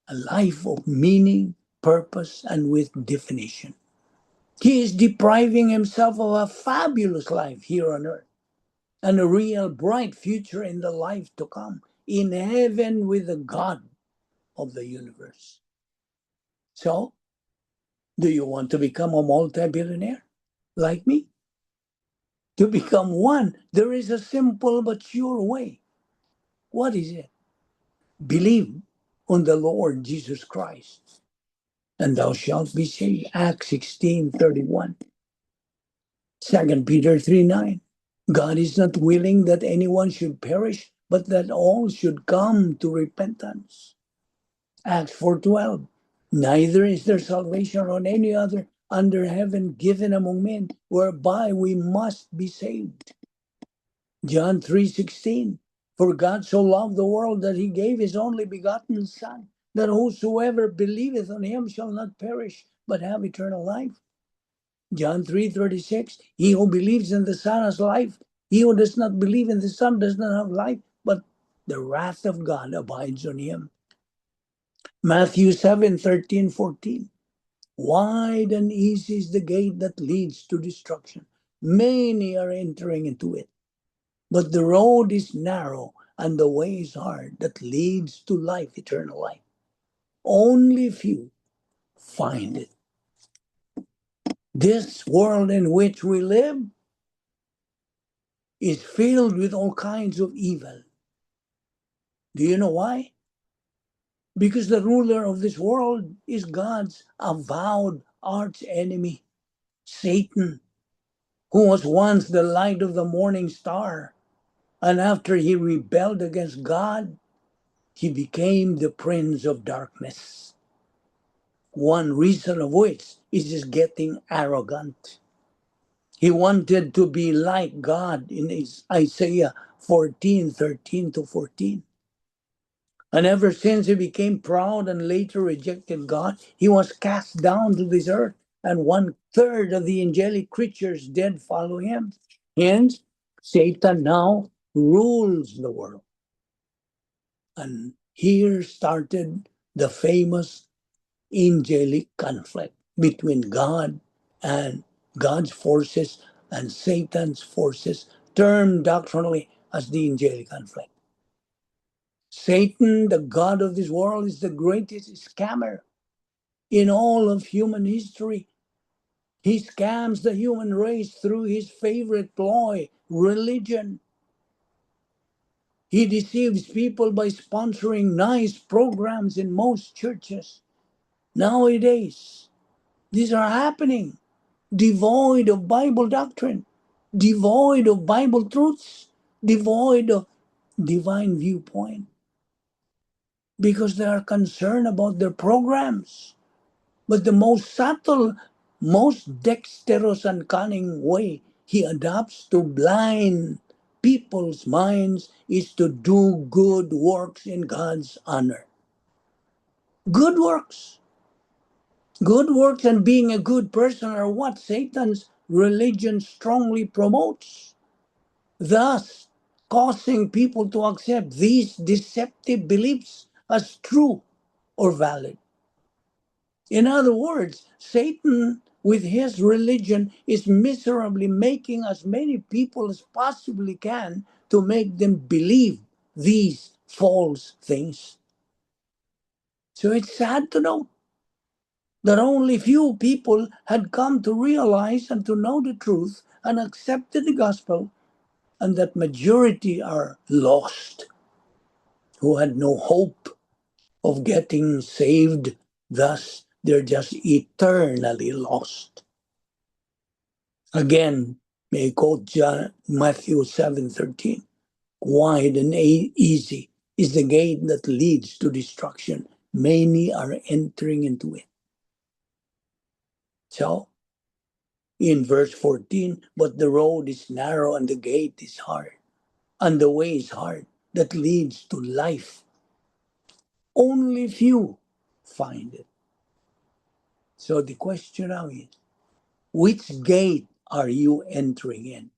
a life of meaning, purpose, and with definition. He is depriving himself of a fabulous life here on earth and a real bright future in the life to come in heaven with the God of the universe. So, do you want to become a multi-billionaire like me? To become one, there is a simple but sure way. What is it? Believe on the Lord Jesus Christ, and thou shalt be saved. Acts 16:31. 2 Peter 3:9. God is not willing that anyone should perish, but that all should come to repentance. Acts 4:12. Neither is there salvation on any other under heaven given among men, whereby we must be saved. John 3:16. For God so loved the world that he gave his only begotten Son, that whosoever believeth on him shall not perish, but have eternal life. John 3:36. He who believes in the Son has life. He who does not believe in the Son does not have life, but the wrath of God abides on him. Matthew 7:13, 14. Wide and easy is the gate that leads to destruction. Many are entering into it. But the road is narrow and the way is hard that leads to life, eternal life. Only few find it. This world in which we live is filled with all kinds of evil. Do you know why? Because the ruler of this world is God's avowed arch enemy, Satan, who was once the light of the morning star. And after he rebelled against God, he became the prince of darkness. One reason of which is his getting arrogant. He wanted to be like God in Isaiah 14:13-14. And ever since he became proud and later rejected God, he was cast down to this earth, and 1/3 of the angelic creatures did follow him. Hence, Satan now rules the world. And here started the famous angelic conflict between God and God's forces and Satan's forces, termed doctrinally as the angelic conflict. Satan, the god of this world, is the greatest scammer in all of human history. He scams the human race through his favorite ploy, religion. He deceives people by sponsoring nice programs in most churches. Nowadays, these are happening, devoid of Bible doctrine, devoid of Bible truths, devoid of divine viewpoint, because they are concerned about their programs. But the most subtle, most dexterous and cunning way he adopts to blind people's minds is to do good works in God's honor. Good works. Good works and being a good person are what Satan's religion strongly promotes, thus causing people to accept these deceptive beliefs as true or valid. In other words, Satan, with his religion, is miserably making as many people as possibly can to make them believe these false things. So it's sad to know that only few people had come to realize and to know the truth and accepted the gospel, and that majority are lost, who had no hope of getting saved. Thus, they're just eternally lost. Again, may I quote Matthew 7:13. Wide and easy is the gate that leads to destruction. Many are entering into it. So, in verse 14, but the road is narrow and the gate is hard, and the way is hard that leads to life. Only few find it. So the question now is, which gate are you entering in?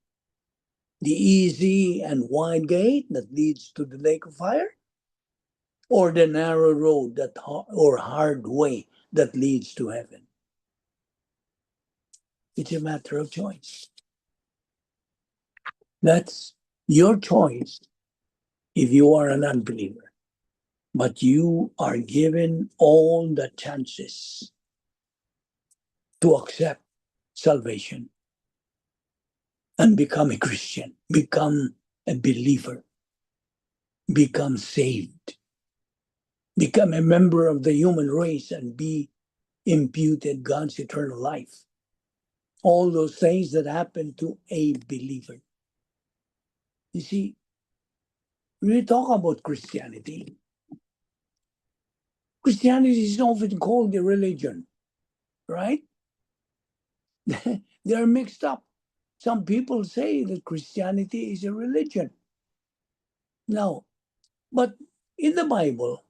The easy and wide gate that leads to the lake of fire? Or the narrow road or hard way that leads to heaven? It's a matter of choice. That's your choice if you are an unbeliever. But you are given all the chances to accept salvation and become a Christian, become a believer, become saved, become a member of the human race and be imputed God's eternal life. All those things that happen to a believer. You see, when we talk about Christianity, Christianity is often called a religion, right? They're mixed up. Some people say that Christianity is a religion. No, but in the Bible,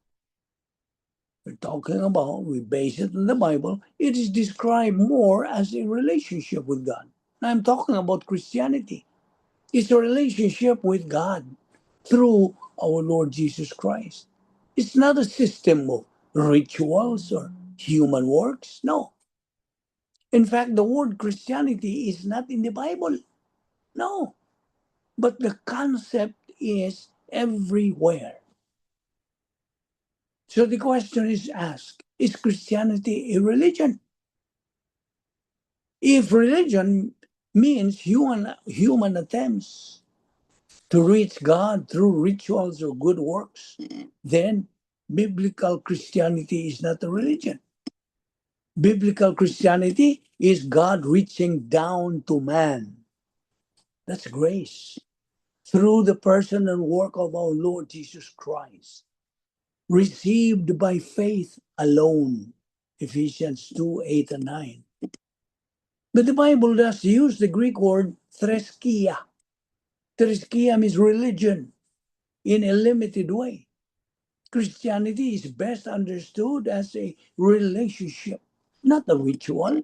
we base it on the Bible, it is described more as a relationship with God. I'm talking about Christianity. It's a relationship with God through our Lord Jesus Christ. It's not a system of rituals or human works. No. In fact, the word Christianity is not in the Bible. No. But the concept is everywhere. So the question is asked, is Christianity a religion? If religion means human attempts to reach God through rituals or good works, then biblical Christianity is not a religion. Biblical Christianity is God reaching down to man. That's grace through the person and work of our Lord Jesus Christ, received by faith alone. Ephesians 2:8 and 9. But the Bible does use the Greek word threskia. Threskia means religion in a limited way. Christianity is best understood as a relationship, not a ritual,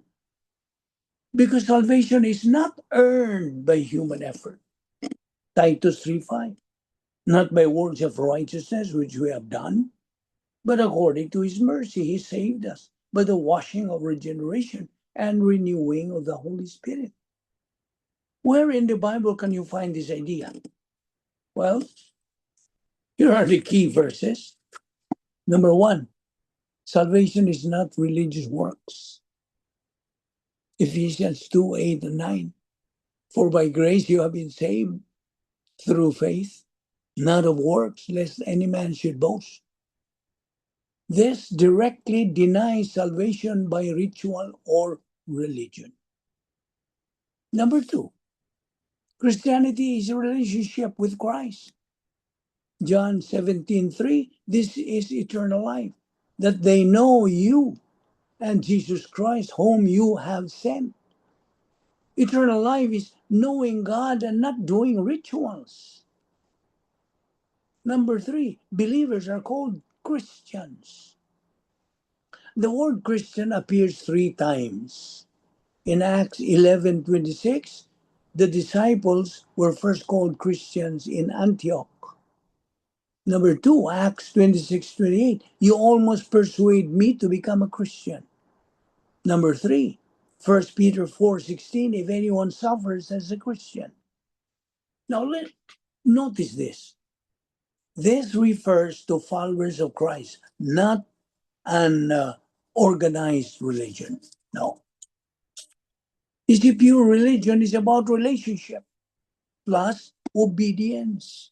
because salvation is not earned by human effort. Titus 3:5, not by works of righteousness which we have done, but according to his mercy he saved us by the washing of regeneration and renewing of the Holy Spirit. Where in the Bible can you find this idea? Well, Here are the key verses. Number one, salvation is not religious works. Ephesians 2, 8 and 9. For by grace you have been saved through faith, not of works, lest any man should boast. This directly denies salvation by ritual or religion. Number two, Christianity is a relationship with Christ. John 17:3, this is eternal life, that they know you and Jesus Christ, whom you have sent. Eternal life is knowing God and not doing rituals. Number three, believers are called Christians. The word Christian appears 3 times. In Acts 11:26, the disciples were first called Christians in Antioch. Number two, Acts 26:28, you almost persuade me to become a Christian. Number three, 1 Peter 4:16, if anyone suffers as a Christian. Now notice this. This refers to followers of Christ, not an organized religion. No. You see, pure religion is about relationship plus obedience.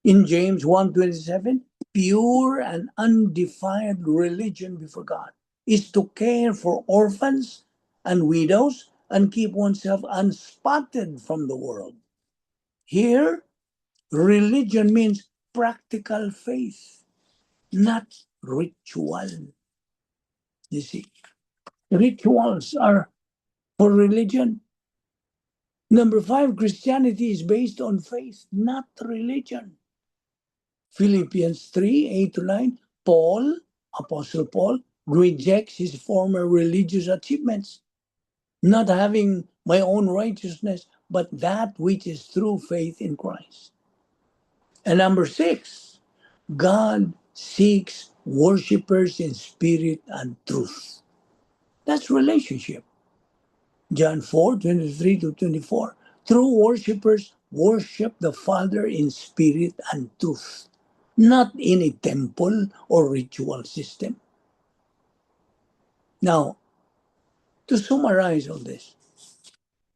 In James 1:27, pure and undefiled religion before God is to care for orphans and widows and keep oneself unspotted from the world. Here, religion means practical faith, not ritual. You see, rituals are for religion. Number five, Christianity is based on faith, not religion. Philippians 3, 8 to 9, Apostle Paul, rejects his former religious achievements, not having my own righteousness, but that which is through faith in Christ. And number six, God seeks worshipers in spirit and truth. That's relationship. John 4:23 to 24. True worshipers worship the Father in spirit and truth, not in a temple or ritual system. Now, to summarize all this,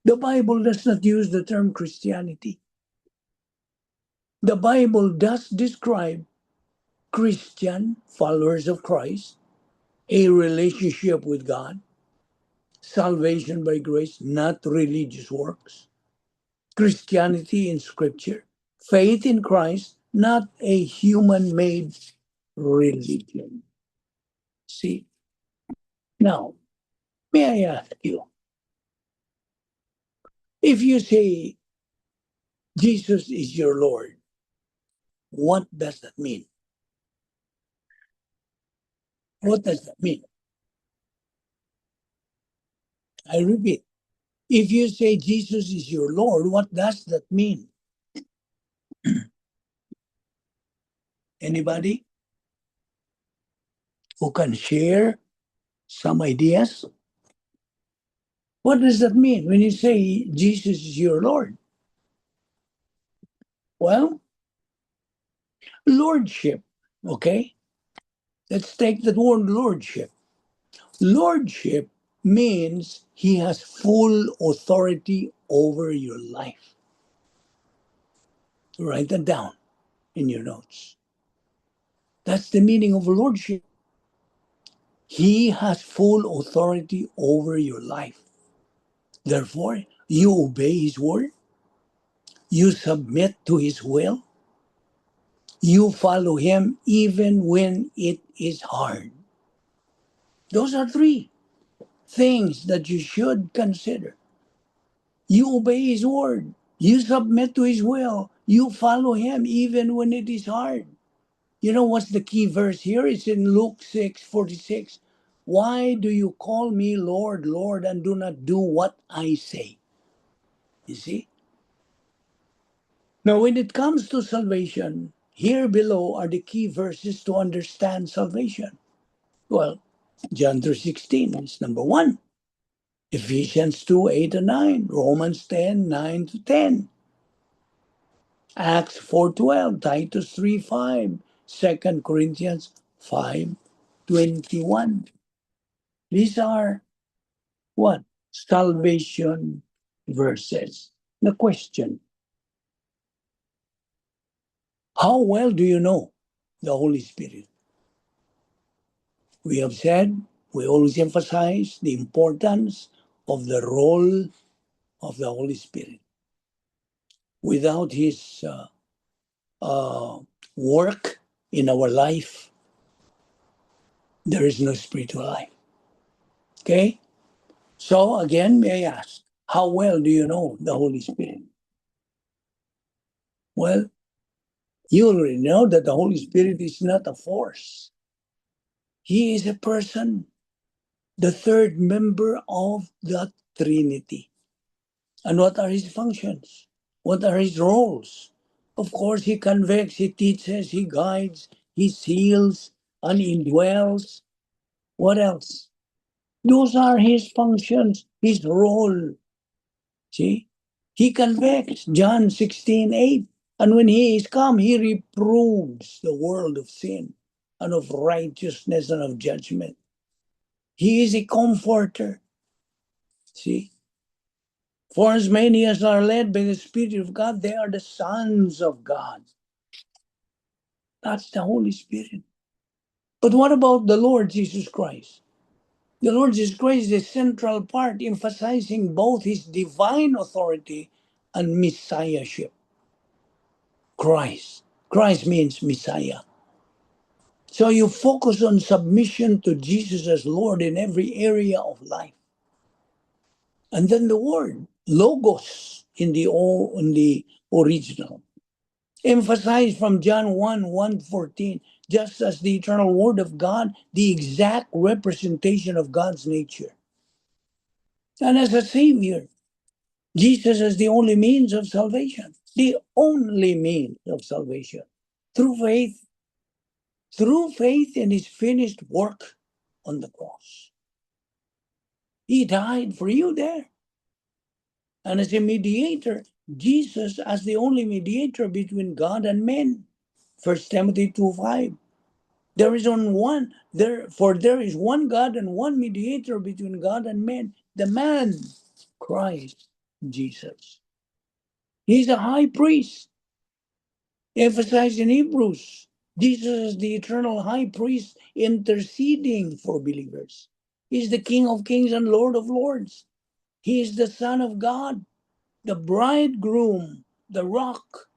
the Bible does not use the term Christianity. The Bible does describe Christian followers of Christ, a relationship with God, salvation by grace, not religious works, Christianity in Scripture, faith in Christ, not a human made religion. See, now, may I ask you, if you say Jesus is your Lord, what does that mean? What does that mean? I repeat, if you say Jesus is your Lord, what does that mean? Anybody who can share some ideas? What does that mean when you say Jesus is your Lord? Well, lordship, okay? Let's take the word lordship. Lordship means he has full authority over your life. Write that down in your notes. That's the meaning of lordship. He has full authority over your life. Therefore, you obey his word, you submit to his will, you follow him even when it is hard. Those are three things that you should consider. You obey his word, you submit to his will, you follow him even when it is hard. You know what's the key verse here? It's in Luke 6:46. Why do you call me Lord, Lord, and do not do what I say? You see? Now, when it comes to salvation, here below are the key verses to understand salvation. Well, John 3:16 is number one. Ephesians 2, 8 and 9. Romans 10, 9 to 10. Acts 4:12, Titus 3:5, 2 Corinthians 5:21. These are what? Salvation verses. The question, how well do you know the Holy Spirit? We have said, we always emphasize the importance of the role of the Holy Spirit. Without His work in our life, there is no spiritual life. Okay? So again, may I ask, how well do you know the Holy Spirit? Well, you already know that the Holy Spirit is not a force. He is a person, the third member of the Trinity. And what are his functions? What are his roles? Of course, he convicts, he teaches, he guides, he seals, and indwells. What else? Those are his functions, his role. See? He convicts, John 16:8. And when he is come, he reproves the world of sin and of righteousness and of judgment. He is a comforter. See? For as many as are led by the Spirit of God, they are the sons of God. That's the Holy Spirit. But what about the Lord Jesus Christ? The Lord Jesus Christ is a central part, emphasizing both his divine authority and messiahship. Christ. Christ means Messiah. So you focus on submission to Jesus as Lord in every area of life. And then the word, logos, in the original. Emphasized from John 1:14, just as the eternal word of God, the exact representation of God's nature. And as a Savior, Jesus is the only means of salvation, the only means of salvation. Through faith in his finished work on the cross. He died for you there. And as a mediator, Jesus as the only mediator between God and men. 1 Timothy 2:5. There is only one, for there is one God and one mediator between God and men, the man, Christ Jesus. He's a high priest, emphasized in Hebrews. Jesus is the eternal high priest interceding for believers. He's the King of kings and Lord of lords. He is the Son of God, the bridegroom, the rock,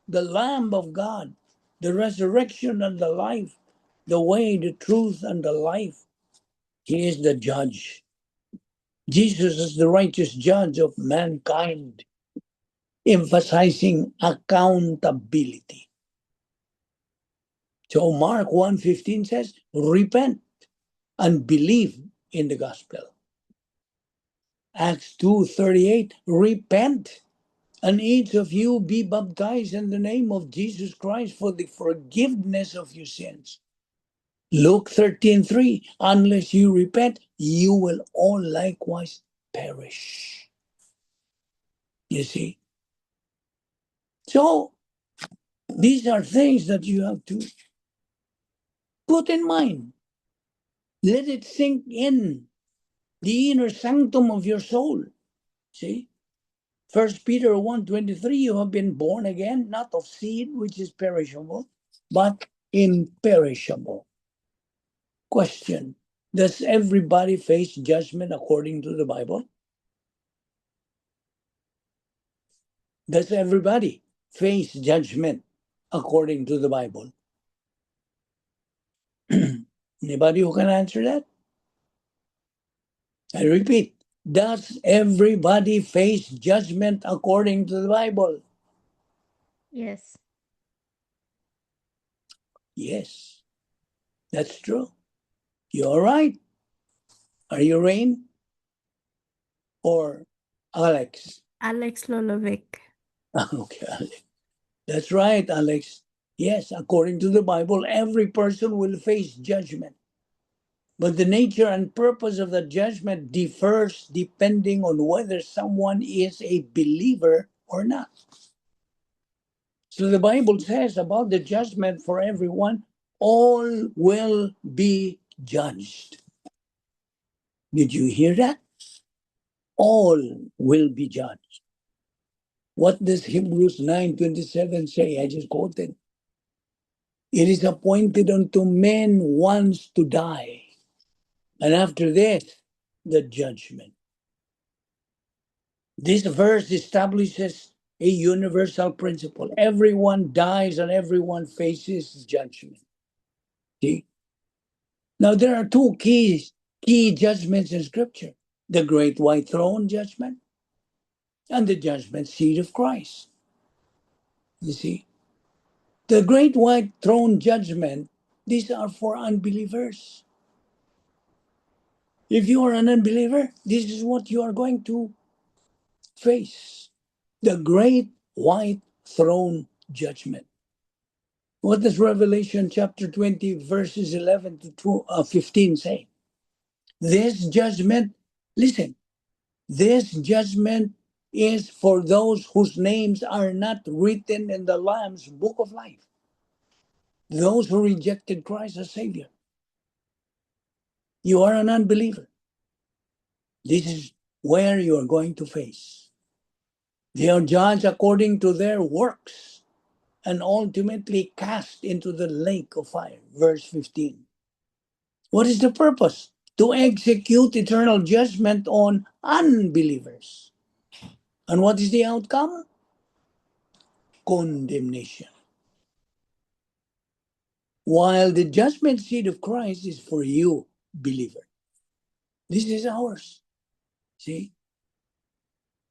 the Lamb of God, the resurrection and the life, the way, the truth, and the life. He is the judge. Jesus is the righteous judge of mankind, emphasizing accountability. So Mark 1:15 says, repent and believe in the gospel. Acts 2:38, repent and each of you be baptized in the name of Jesus Christ for the forgiveness of your sins. Luke 13:3, unless you repent, you will all likewise perish. You see? So, these are things that you have to put in mind. Let it sink in the inner sanctum of your soul. See? 1 Peter 1:23, you have been born again, not of seed which is perishable, but imperishable. Question, does everybody face judgment according to the Bible? Does everybody face judgment according to the Bible? Anybody who can answer that? I repeat, does everybody face judgment according to the Bible? Yes. Yes, that's true. You're right. Are you Rain or Alex? Alex Lolovic. Okay, Alex. That's right, Alex. Yes, according to the Bible, every person will face judgment. But the nature and purpose of the judgment differs depending on whether someone is a believer or not. So the Bible says about the judgment for everyone, all will be judged. Did you hear that? All will be judged. What does Hebrews 9:27 say? I just quoted. It is appointed unto men once to die, and after death, the judgment. This verse establishes a universal principle. Everyone dies and everyone faces judgment. See? Now there are two key judgments in Scripture: the great white throne judgment and the judgment seat of Christ. You see? The great white throne judgment, these are for unbelievers. If you are an unbeliever, this is what you are going to face: the great white throne judgment. What does Revelation chapter 20, verses 11 to 15 say? This judgment, listen, this judgment is for those whose names are not written in the Lamb's book of life, those who rejected Christ as Savior. You are an unbeliever. This is where you are going to face. They are judged according to their works and ultimately cast into the lake of fire. Verse 15. What is the purpose? To execute eternal judgment on unbelievers. And what is the outcome? Condemnation. While the judgment seat of Christ is for you, believer. This is ours. See?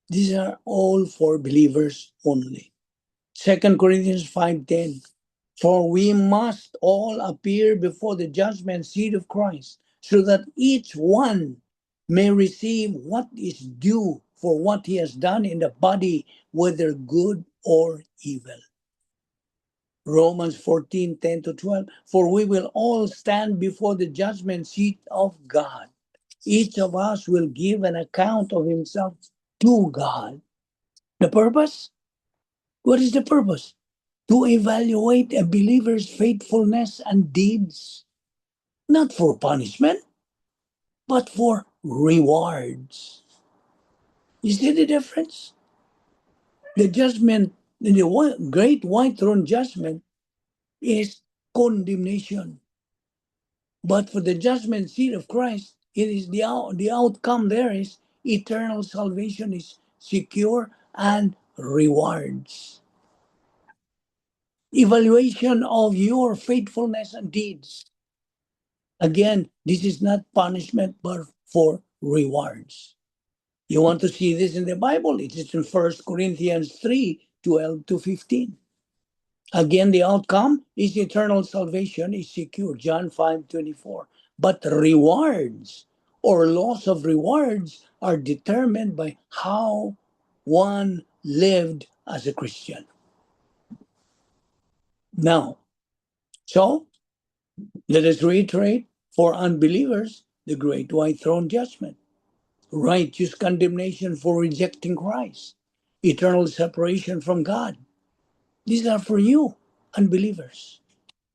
These are all for believers only. 2 Corinthians 5:10. For we must all appear before the judgment seat of Christ, so that each one may receive what is due for what he has done in the body, whether good or evil. Romans 14:10-12. For we will all stand before the judgment seat of God. Each of us will give an account of himself to God. The purpose? What is the purpose? To evaluate a believer's faithfulness and deeds, not for punishment, but for rewards. You see the difference? The judgment, the great white throne judgment, is condemnation. But for the judgment seat of Christ, it is the outcome there is eternal salvation is secure and rewards. Evaluation of your faithfulness and deeds. Again, this is not punishment, but for rewards. You want to see this in the Bible? It is in 1 Corinthians 3:12-15. Again, the outcome is eternal salvation is secure. John 5:24. But rewards or loss of rewards are determined by how one lived as a Christian. Now, so let us reiterate: for unbelievers, the great white throne judgment, righteous condemnation for rejecting Christ, eternal separation from God. These are for you, unbelievers.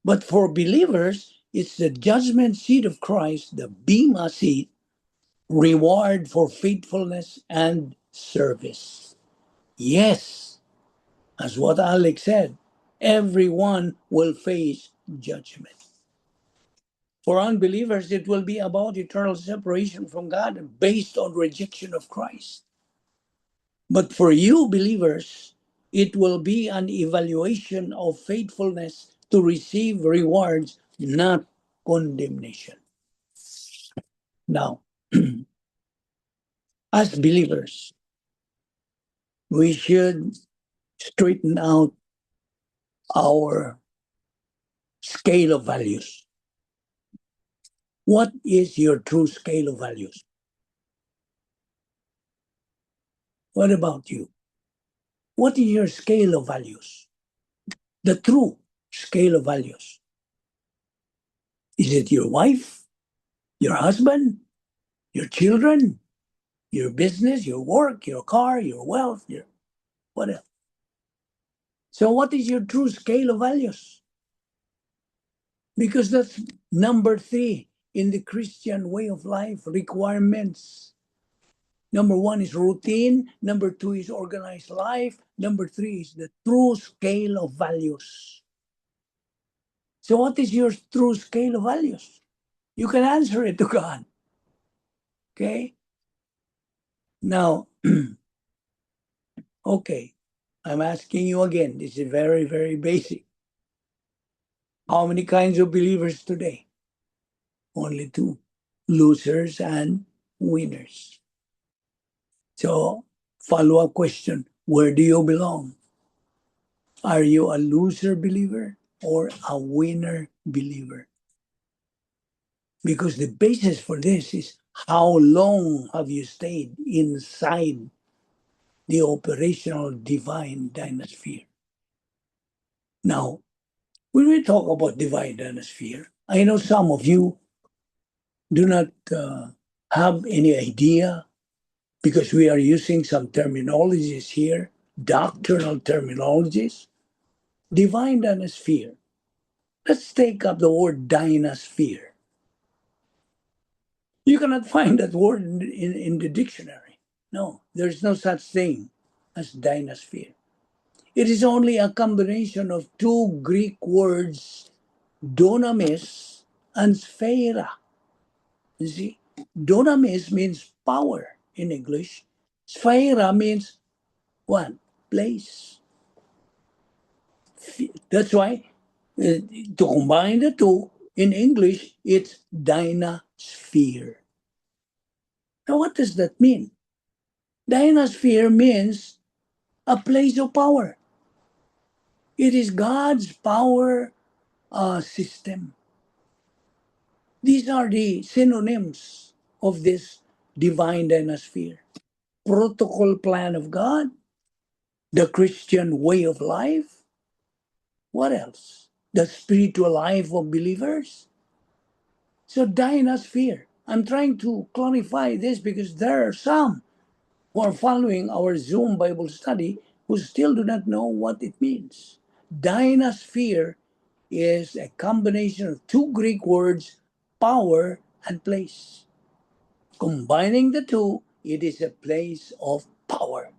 But for believers, it's the judgment seat of Christ, the Bema seat, reward for faithfulness and service. Yes, as what Alex said, everyone will face judgment. For unbelievers, it will be about eternal separation from God based on rejection of Christ. But for you, believers, it will be an evaluation of faithfulness to receive rewards, not condemnation. Now, as believers, we should straighten out our scale of values. What is your true scale of values? What about you? What is your scale of values? The true scale of values. Is it your wife, your husband, your children, your business, your work, your car, your wealth, your what else? So what is your true scale of values? Because that's number 3 in the Christian way of life requirements. Number 1 is routine. Number 2 is organized life. Number 3 is the true scale of values. So what is your true scale of values? You can answer it to God. Okay? Now, okay, I'm asking you again. This is very, very basic. How many kinds of believers today? Only 2. Losers and winners. So, follow-up question, where do you belong? Are you a loser believer or a winner believer? Because the basis for this is how long have you stayed inside the operational divine dynasphere? Now, when we talk about divine dynasphere, I know some of you do not have any idea because we are using some terminologies here, doctrinal terminologies. Divine dynasphere. Let's take up the word dynasphere. You cannot find that word in the dictionary. No, there's no such thing as dynasphere. It is only a combination of 2 Greek words, dunamis and sphera. You see, dunamis means power in English. Sphera means what? Place. That's why to combine the 2 in English, it's dynasphere. Now, what does that mean? Dynasphere means a place of power. It is God's power system. These are the synonyms of this divine dynasphere. Protocol plan of God, the Christian way of life. What else? The spiritual life of believers. So dynasphere. I'm trying to clarify this because there are some who are following our Zoom Bible study who still do not know what it means. Dynasphere is a combination of 2 Greek words, power and place. Combining the 2, it is a place of power.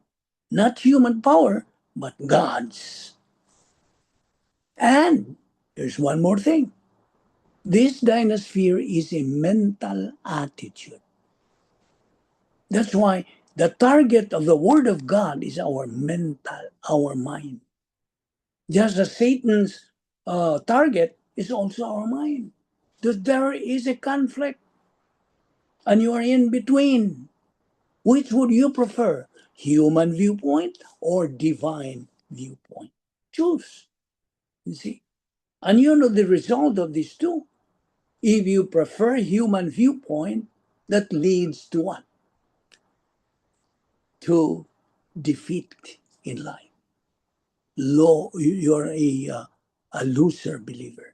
Not human power, but God's. And there's one more thing. This dynasphere is a mental attitude. That's why the target of the Word of God is our mental, our mind. Just as Satan's target is also our mind. That there is a conflict and you are in between. Which would you prefer? Human viewpoint or divine viewpoint? Choose. You see? And you know the result of these 2. If you prefer human viewpoint, that leads to what? To defeat in life. You're a loser believer.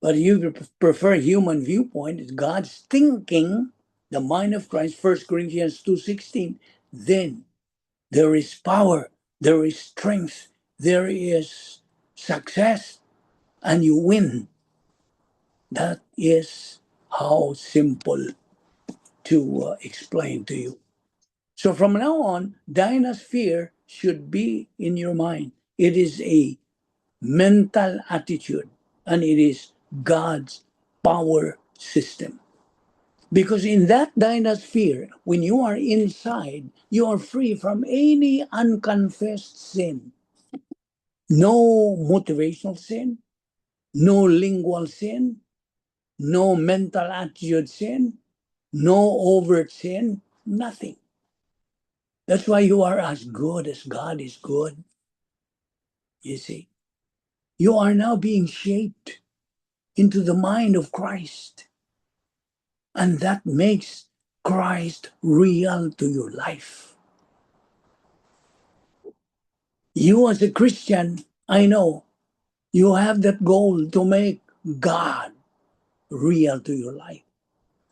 But you prefer human viewpoint, it's God's thinking, the mind of Christ, 1 Corinthians 2:16, then there is power, there is strength, there is success, and you win. That is how simple to explain to you. So from now on, dynasphere should be in your mind. It is a mental attitude, and it is God's power system. Because in that dynasphere, when you are inside, you are free from any unconfessed sin. No motivational sin, no lingual sin, no mental attitude sin, no overt sin, nothing. That's why you are as good as God is good. You see, you are now being shaped into the mind of Christ. And that makes Christ real to your life. You as a Christian, I know, you have that goal to make God real to your life,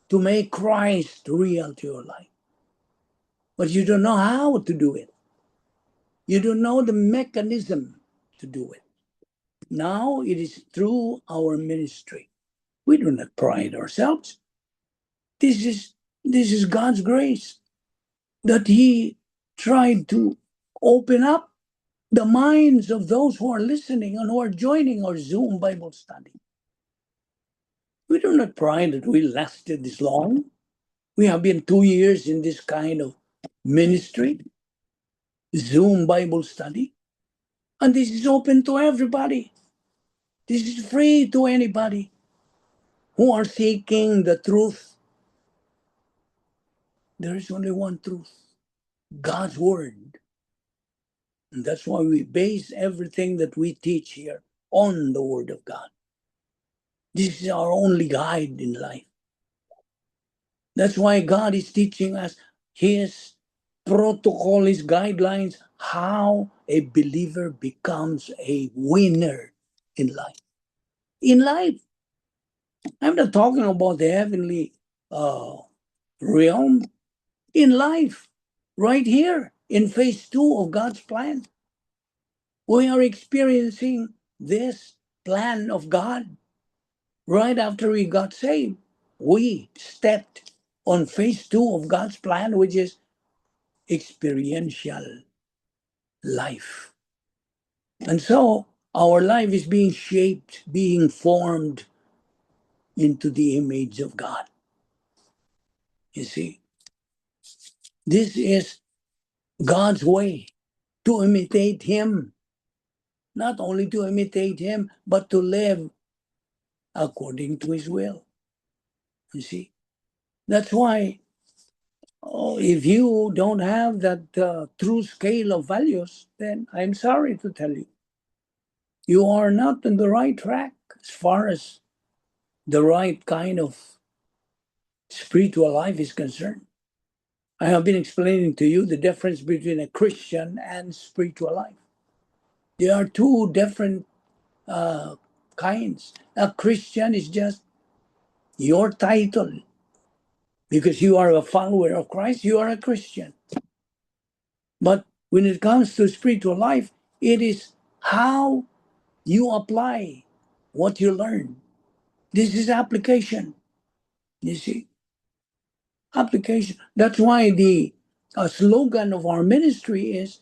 to make Christ real to your life. But you don't know how to do it. You don't know the mechanism to do it. Now it is through our ministry. We do not pride ourselves. This is God's grace that He tried to open up the minds of those who are listening and who are joining our Zoom Bible study. We do not pride that we lasted this long. We have been 2 years in this kind of ministry, Zoom Bible study, and this is open to everybody. This is free to anybody who are seeking the truth. There is only one truth, God's Word. And that's why we base everything that we teach here on the Word of God. This is our only guide in life. That's why God is teaching us His protocol, His guidelines, how a believer becomes a winner in life. In life, I'm not talking about the heavenly realm. In life, right here in phase 2 of God's plan, we are experiencing this plan of God. Right after we got saved, we stepped on phase 2 of God's plan, which is experiential life. And so our life is being shaped, being formed into the image of God. You see, this is God's way to imitate Him. Not only to imitate Him, but to live according to His will. You see, that's why if you don't have that true scale of values, then I'm sorry to tell you, you are not on the right track as far as the right kind of spiritual life is concerned. I have been explaining to you the difference between a Christian and spiritual life. There are two different kinds. A Christian is just your title. Because you are a follower of Christ, you are a Christian. But when it comes to spiritual life, it is how you apply what you learn. This is application. You see? Application. That's why the slogan of our ministry is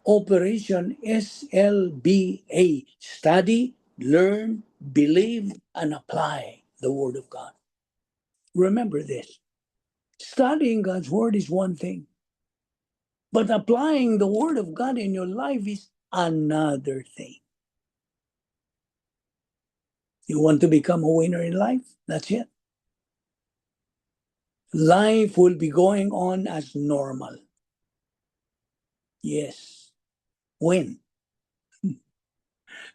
Operation SLBA. Study, learn, believe, and apply the Word of God. Remember this. Studying God's Word is one thing. But applying the Word of God in your life is another thing. You want to become a winner in life? That's it. Life will be going on as normal. Yes. When?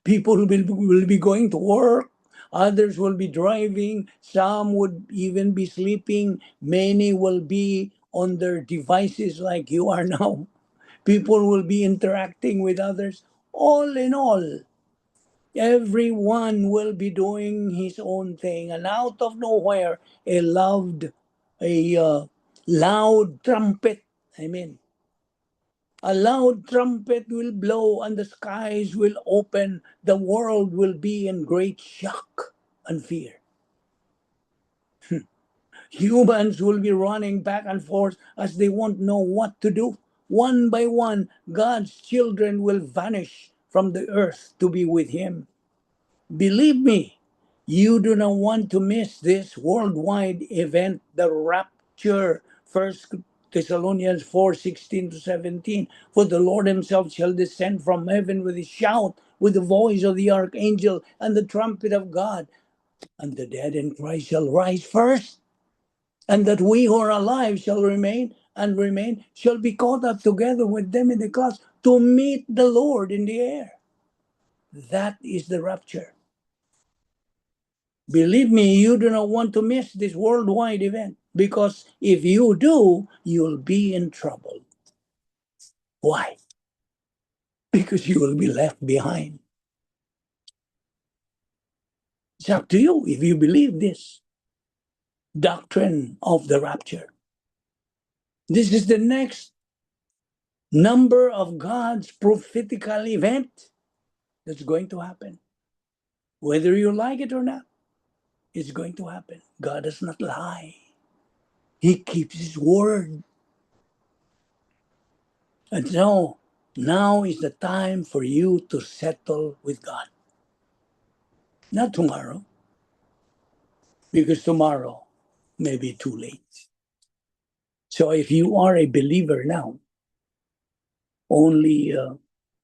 People will be going to work. Others will be driving. Some would even be sleeping. Many will be on their devices like you are now. People will be interacting with others. All in all, everyone will be doing his own thing. And out of nowhere, a loud trumpet, a loud trumpet will blow and the skies will open. The world will be in great shock and fear. Humans will be running back and forth as they won't know what to do. One by one, God's children will vanish from the earth to be with Him. Believe me, you do not want to miss this worldwide event, the rapture. 1 Thessalonians 4:16-17. For the Lord Himself shall descend from heaven with a shout, with the voice of the archangel, and the trumpet of God. And the dead in Christ shall rise first. And that we who are alive shall remain, shall be caught up together with them in the clouds to meet the Lord in the air. That is the rapture. Believe me, you do not want to miss this worldwide event, because if you do, you'll be in trouble. Why? Because you will be left behind. It's up to you if you believe this doctrine of the rapture. This is the next number of God's prophetical event. That's going to happen. Whether you like it or not, it's going to happen. God does not lie. He keeps his word. And so now is the time for you to settle with God. Not tomorrow, because tomorrow may be too late. So if you are a believer now, only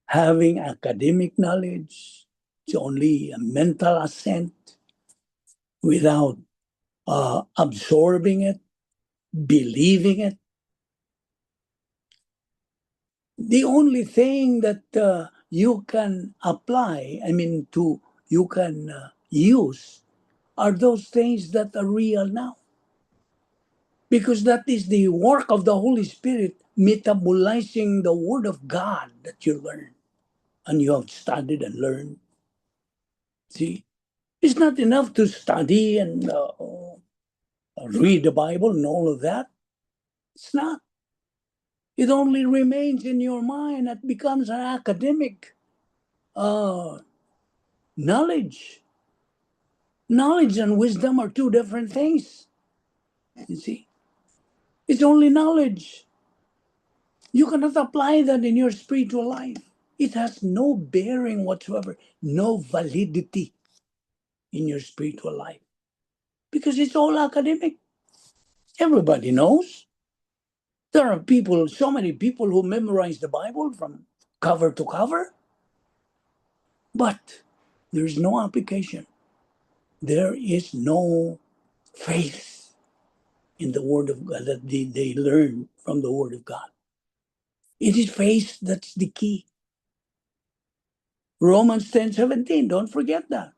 having academic knowledge, it's only a mental assent without absorbing it, believing it. The only thing that you can apply, you can use, are those things that are real now. Because that is the work of the Holy Spirit metabolizing the Word of God that you learn and you have studied and learned. See, it's not enough to study and read the Bible and all of that. It's not. It only remains in your mind. It becomes an academic knowledge. Knowledge and wisdom are two different things. You see, it's only knowledge. You cannot apply that in your spiritual life. It has no bearing whatsoever, no validity in your spiritual life because it's all academic. Everybody knows. There are people, so many people who memorize the Bible from cover to cover, but there is no application. There is no faith in the Word of God that they learn from the Word of God. It is faith that's the key. Romans 10:17, don't forget that.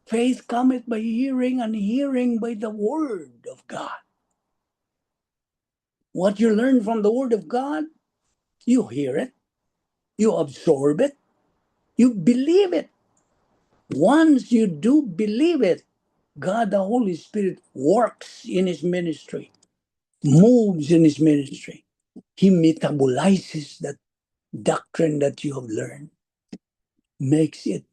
Faith cometh by hearing, and hearing by the Word of God. What you learn from the Word of God, you hear it, you absorb it, you believe it. Once you do believe it, God the Holy Spirit works in His ministry, moves in His ministry. He metabolizes that doctrine that you have learned, makes it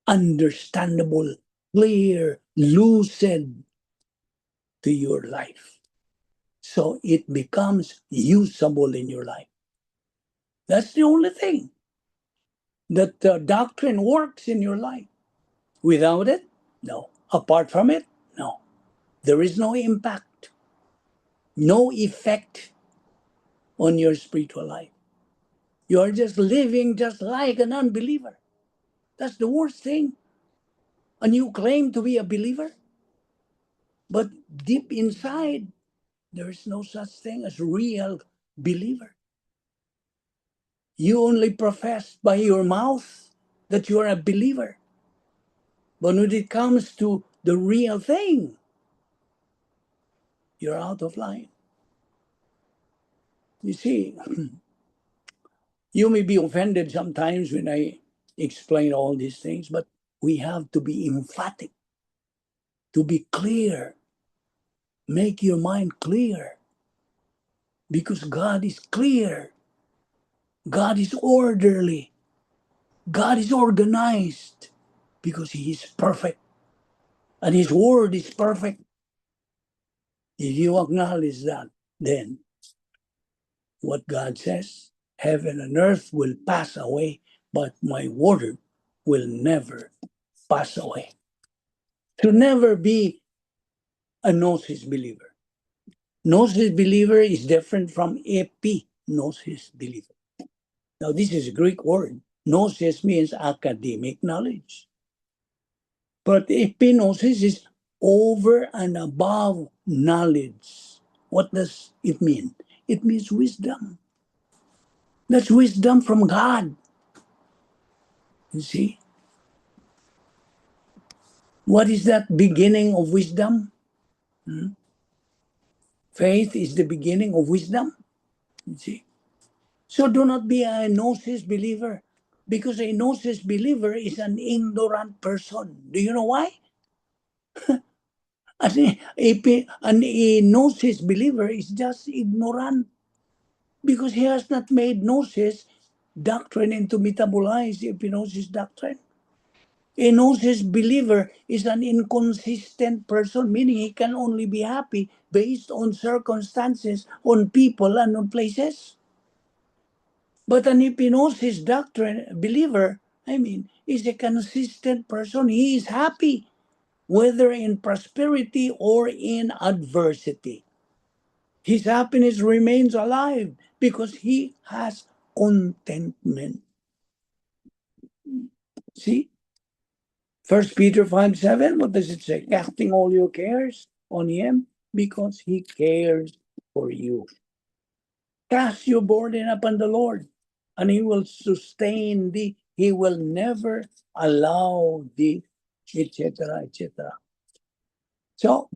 understandable, clear, lucid to your life. So it becomes usable in your life. That's the only thing that doctrine works in your life. Without it, no. Apart from it, no. There is no impact, no effect on your spiritual life. You are just living just like an unbeliever. That's the worst thing. And you claim to be a believer, but deep inside, there is no such thing as real believer. You only profess by your mouth that you are a believer. But when it comes to the real thing, you're out of line. You see, you may be offended sometimes when I explain all these things, but we have to be emphatic, to be clear. Make your mind clear. Because God is clear. God is orderly. God is organized. Because He is perfect. And His word is perfect. If you acknowledge that, then what God says, heaven and earth will pass away, but my word will never pass away. To never be a gnosis believer. Gnosis believer is different from epignosis believer. Now, this is a Greek word. Gnosis means academic knowledge. But epignosis is over and above knowledge. What does it mean? It means wisdom. That's wisdom from God. You see? What is that beginning of wisdom? Faith is the beginning of wisdom. You see? So do not be a gnosis believer, because a gnosis believer is an ignorant person. Do you know why? A gnosis believer is just ignorant because he has not made gnosis doctrine and to metabolize the epinosis doctrine. A gnosis believer is an inconsistent person, meaning he can only be happy based on circumstances, on people, and on places. But an epinosis doctrine believer, is a consistent person. He is happy, whether in prosperity or in adversity. His happiness remains alive because he has contentment. See? 1 Peter 5:7, what does it say? Casting all your cares on him because he cares for you. Cast your burden upon the Lord, and he will sustain thee. He will never allow thee, etc., etc. So,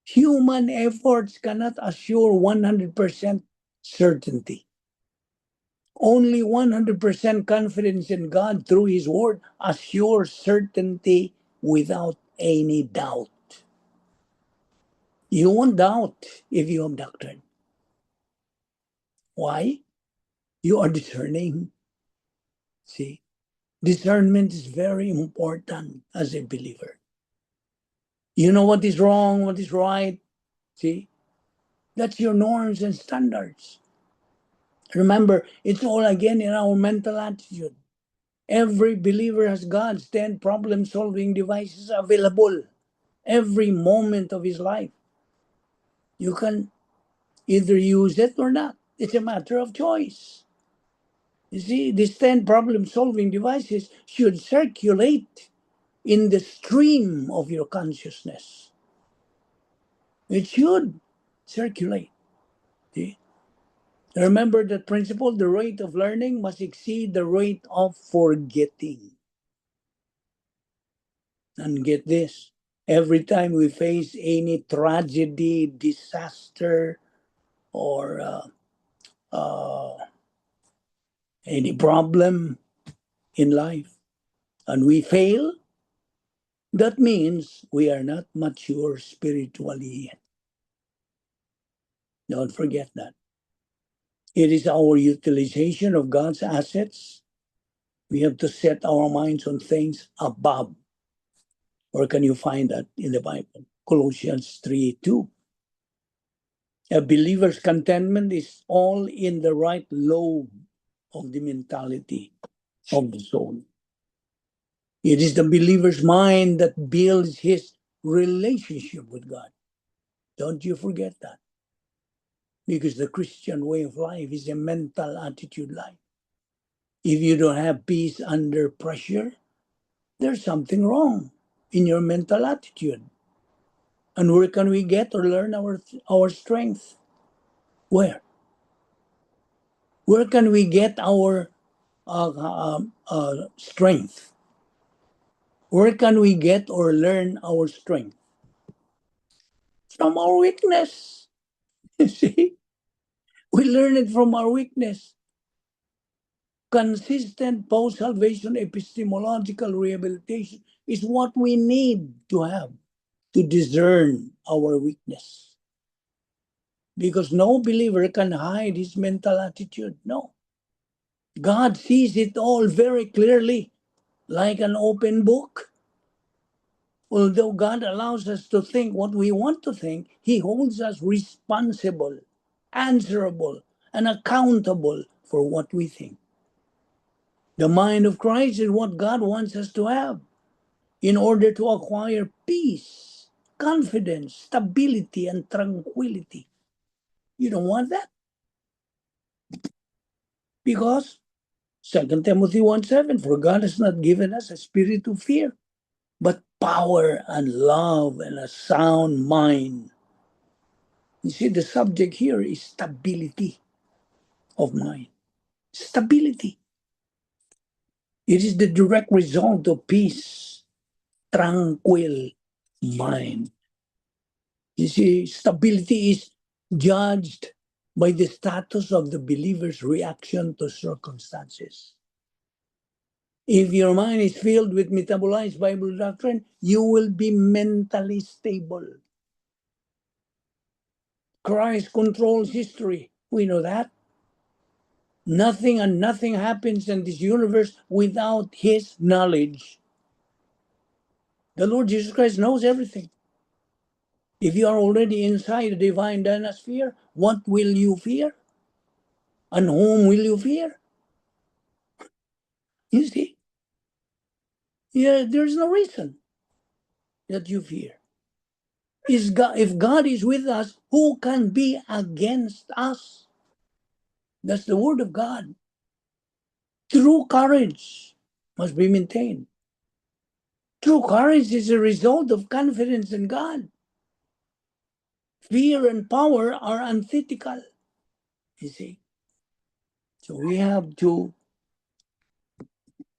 human efforts cannot assure 100% certainty. Only 100% confidence in God through his word assures certainty without any doubt. You won't doubt if you have doctrine. Why? You are discerning. See, discernment is very important as a believer. You know what is wrong, what is right. See, that's your norms and standards. Remember, it's all again in our mental attitude. Every believer has God's 10 problem-solving devices available every moment of his life. You can either use it or not. It's a matter of choice. You see, these 10 problem-solving devices should circulate in the stream of your consciousness. It should circulate. See? Remember that principle, the rate of learning must exceed the rate of forgetting. And get this, every time we face any tragedy, disaster, or any problem in life, and we fail, that means we are not mature spiritually yet. Don't forget that. It is our utilization of God's assets. We have to set our minds on things above. Where can you find that in the Bible? Colossians 3:2. A believer's contentment is all in the right lobe of the mentality of the soul. It is the believer's mind that builds his relationship with God. Don't you forget that. Because the Christian way of life is a mental attitude life. If you don't have peace under pressure, there's something wrong in your mental attitude. And where can we get or learn our strength? Where? Where can we get our strength? Where can we get or learn our strength? From our weakness. You see? We learn it from our weakness. Consistent post-salvation epistemological rehabilitation is what we need to have to discern our weakness. Because no believer can hide his mental attitude. No. God sees it all very clearly, like an open book. Although God allows us to think what we want to think, he holds us responsible, answerable, and accountable for what we think. The mind of Christ is what God wants us to have in order to acquire peace, confidence, stability, and tranquility. You don't want that. Because 2 Timothy 1:7, for God has not given us a spirit of fear, but power and love and a sound mind. You see, the subject here is stability of mind. Stability. It is the direct result of peace, tranquil mind. You see, stability is judged by the status of the believer's reaction to circumstances. If your mind is filled with metabolized Bible doctrine, you will be mentally stable. Christ controls history. We know that. Nothing and nothing happens in this universe without His knowledge. The Lord Jesus Christ knows everything. If you are already inside the divine dynasphere, what will you fear? And whom will you fear? You see, there's no reason that you fear. If God is with us, who can be against us? That's the word of God. True courage must be maintained. True courage is a result of confidence in God. Fear and power are antithetical, you see. So we have to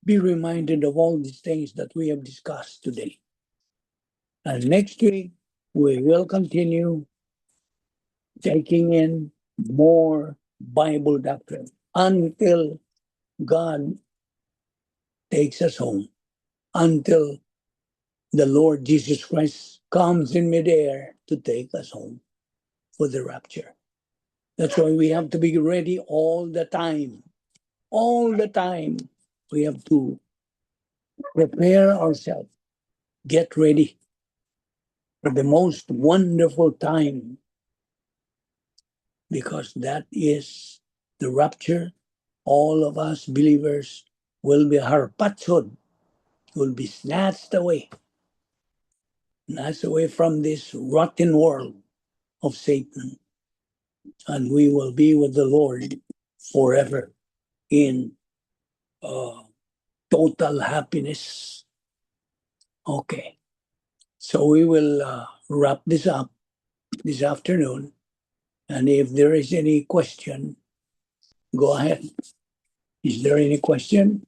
be reminded of all these things that we have discussed today. And next week, we will continue taking in more Bible doctrine until God takes us home, until the Lord Jesus Christ comes in midair to take us home for the rapture. That's why we have to be ready all the time. All the time, we have to prepare ourselves, get ready for the most wonderful time, because that is the rapture. All of us believers will be harpatsod, will be snatched away from this rotten world of Satan, and we will be with the Lord forever in total happiness. Okay, so we will wrap this up this afternoon, and if there is any question, go ahead. Is there any question?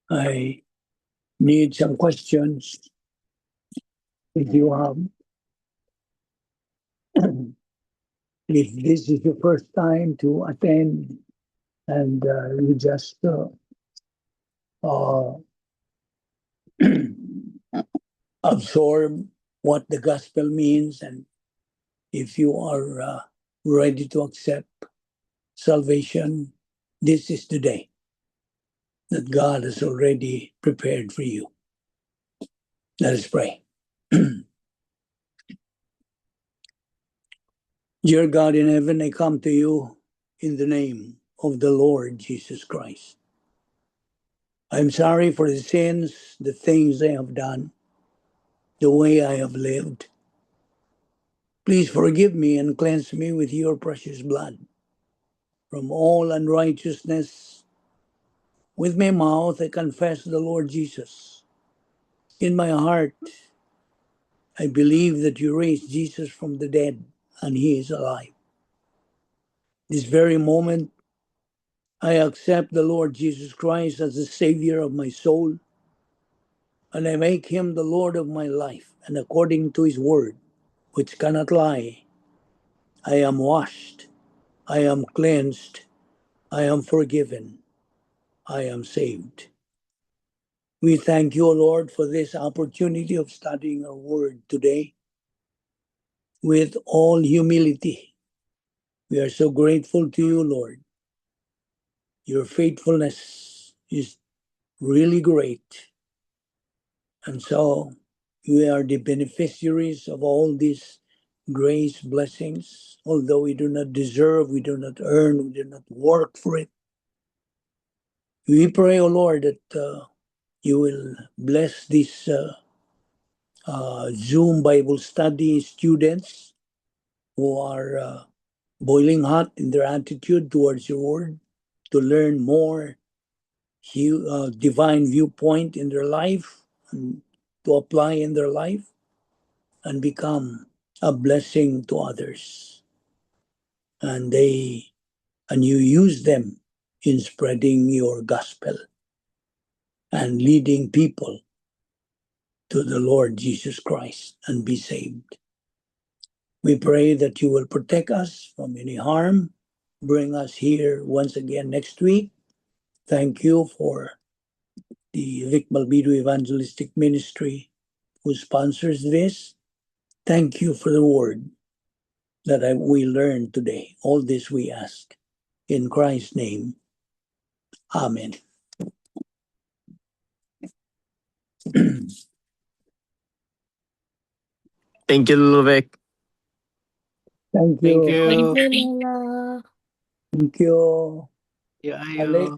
I need some questions. If you have, if this is your first time to attend and you just absorb what the gospel means, and if you are ready to accept salvation, this is the day that God has already prepared for you. Let us pray. Dear God in heaven, I come to you in the name of the Lord Jesus Christ. I'm sorry for the sins, the things I have done, the way I have lived. Please forgive me and cleanse me with your precious blood from all unrighteousness. With my mouth, I confess the Lord Jesus. In my heart, I believe that you raised Jesus from the dead and he is alive. This very moment, I accept the Lord Jesus Christ as the Savior of my soul, and I make him the Lord of my life. And according to his word, which cannot lie, I am washed, I am cleansed, I am forgiven, I am saved. We thank you, Lord, for this opportunity of studying our word today with all humility. We are so grateful to you, Lord. Your faithfulness is really great. And so we are the beneficiaries of all these grace blessings, although we do not deserve, we do not earn, we do not work for it. We pray, O Lord, that you will bless these Zoom Bible study students who are boiling hot in their attitude towards your word, to learn more divine viewpoint in their life and to apply in their life and become a blessing to others. And you use them in spreading your gospel and leading people to the Lord Jesus Christ and be saved. We pray that you will protect us from any harm. Bring us here once again next week. Thank you for the Vic Balbido Evangelistic Ministry who sponsors this. Thank you for the word. that we learned today. All this we ask. In Christ's name, Amen. Thank you, Lulovic. Thank Thank you. Thank you. you, Lola. Thank you. You Alex, ayo.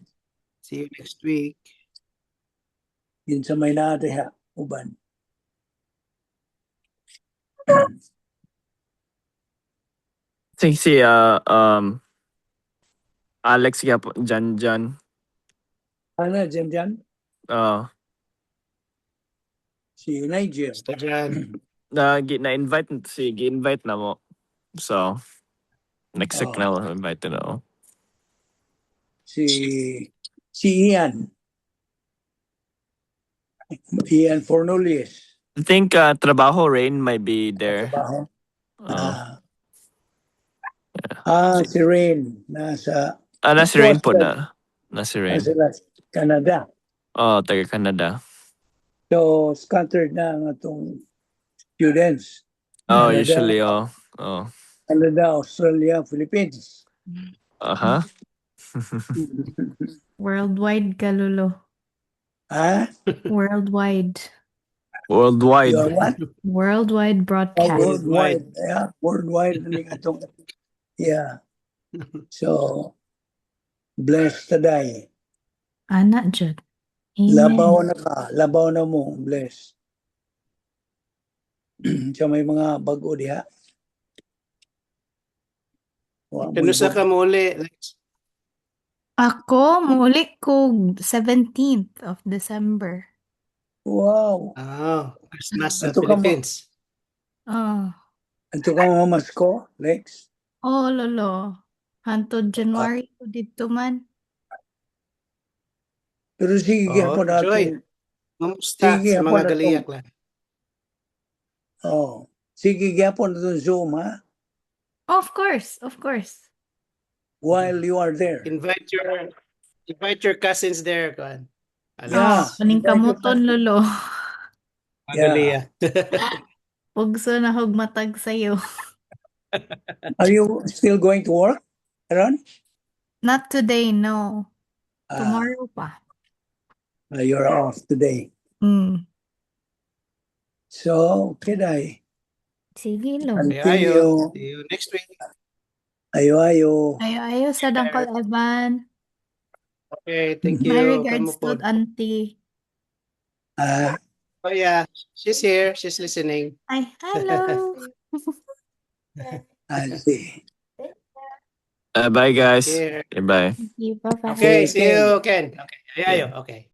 See you next week. yun sa may natin ha, uban. Think si Alex kaya po Jan. Ano, dyan? Si Nigel. Basta dyan. gi-invite na mo. So next week Oh. na ako invite na ako. Si Ian. Ian Fornolius. I think Trabaho Rain might be there. Trabaho. Oh. Si Rain. Nasa Nasi Rain po na. Nasi Rain. nasa Canada. Oh, taga Canada. So, scattered na ang atong students. Oh, Canada, usually, oh. Canada, Australia, Philippines. Uh-huh. Worldwide ka, Lolo. Ah? Worldwide. Worldwide. You are what? Worldwide broadcast. Worldwide. Yeah, worldwide. Yeah. So, blessed today. Anak dyan. Labaw Amen. na ka. Labaw na mo. Blessed. So, may mga bago diha. Kanusa ka muli? Ako, muli ko 17th of December. Wow. Christmas sa Ito ka mo. Philippines. Ito ka mamas ko, Lex? Oh, Lolo. Hantod January ko dito man. Pero sige, Oh, hapon natin. Joy. Mamusta Sige, sa hapon mga na galiyak lang. Oh. Sige, hapon na itong Zoom, ha? Of course, of course. While you are there. Invite your cousins there, Kuan. Yeah. Kaning kamuton, Lolo. Magalia. Pugso na hugmatag sa'yo. Are you still going to work, Aaron? Not today, no. Tomorrow pa. You're off today. So, kiday. Sige, Lolo. Ayo. See you next week. Ayo. Ayo sa Dangkal Evan. Okay, thank you. My regards to Kamupod. Auntie. Oh yeah, she's here. She's listening. Ay, hello. I see. Bye, guys. Here. Okay, bye. Thank you. Bye-bye. Okay, see you, Ken. Okay, ayo. Okay.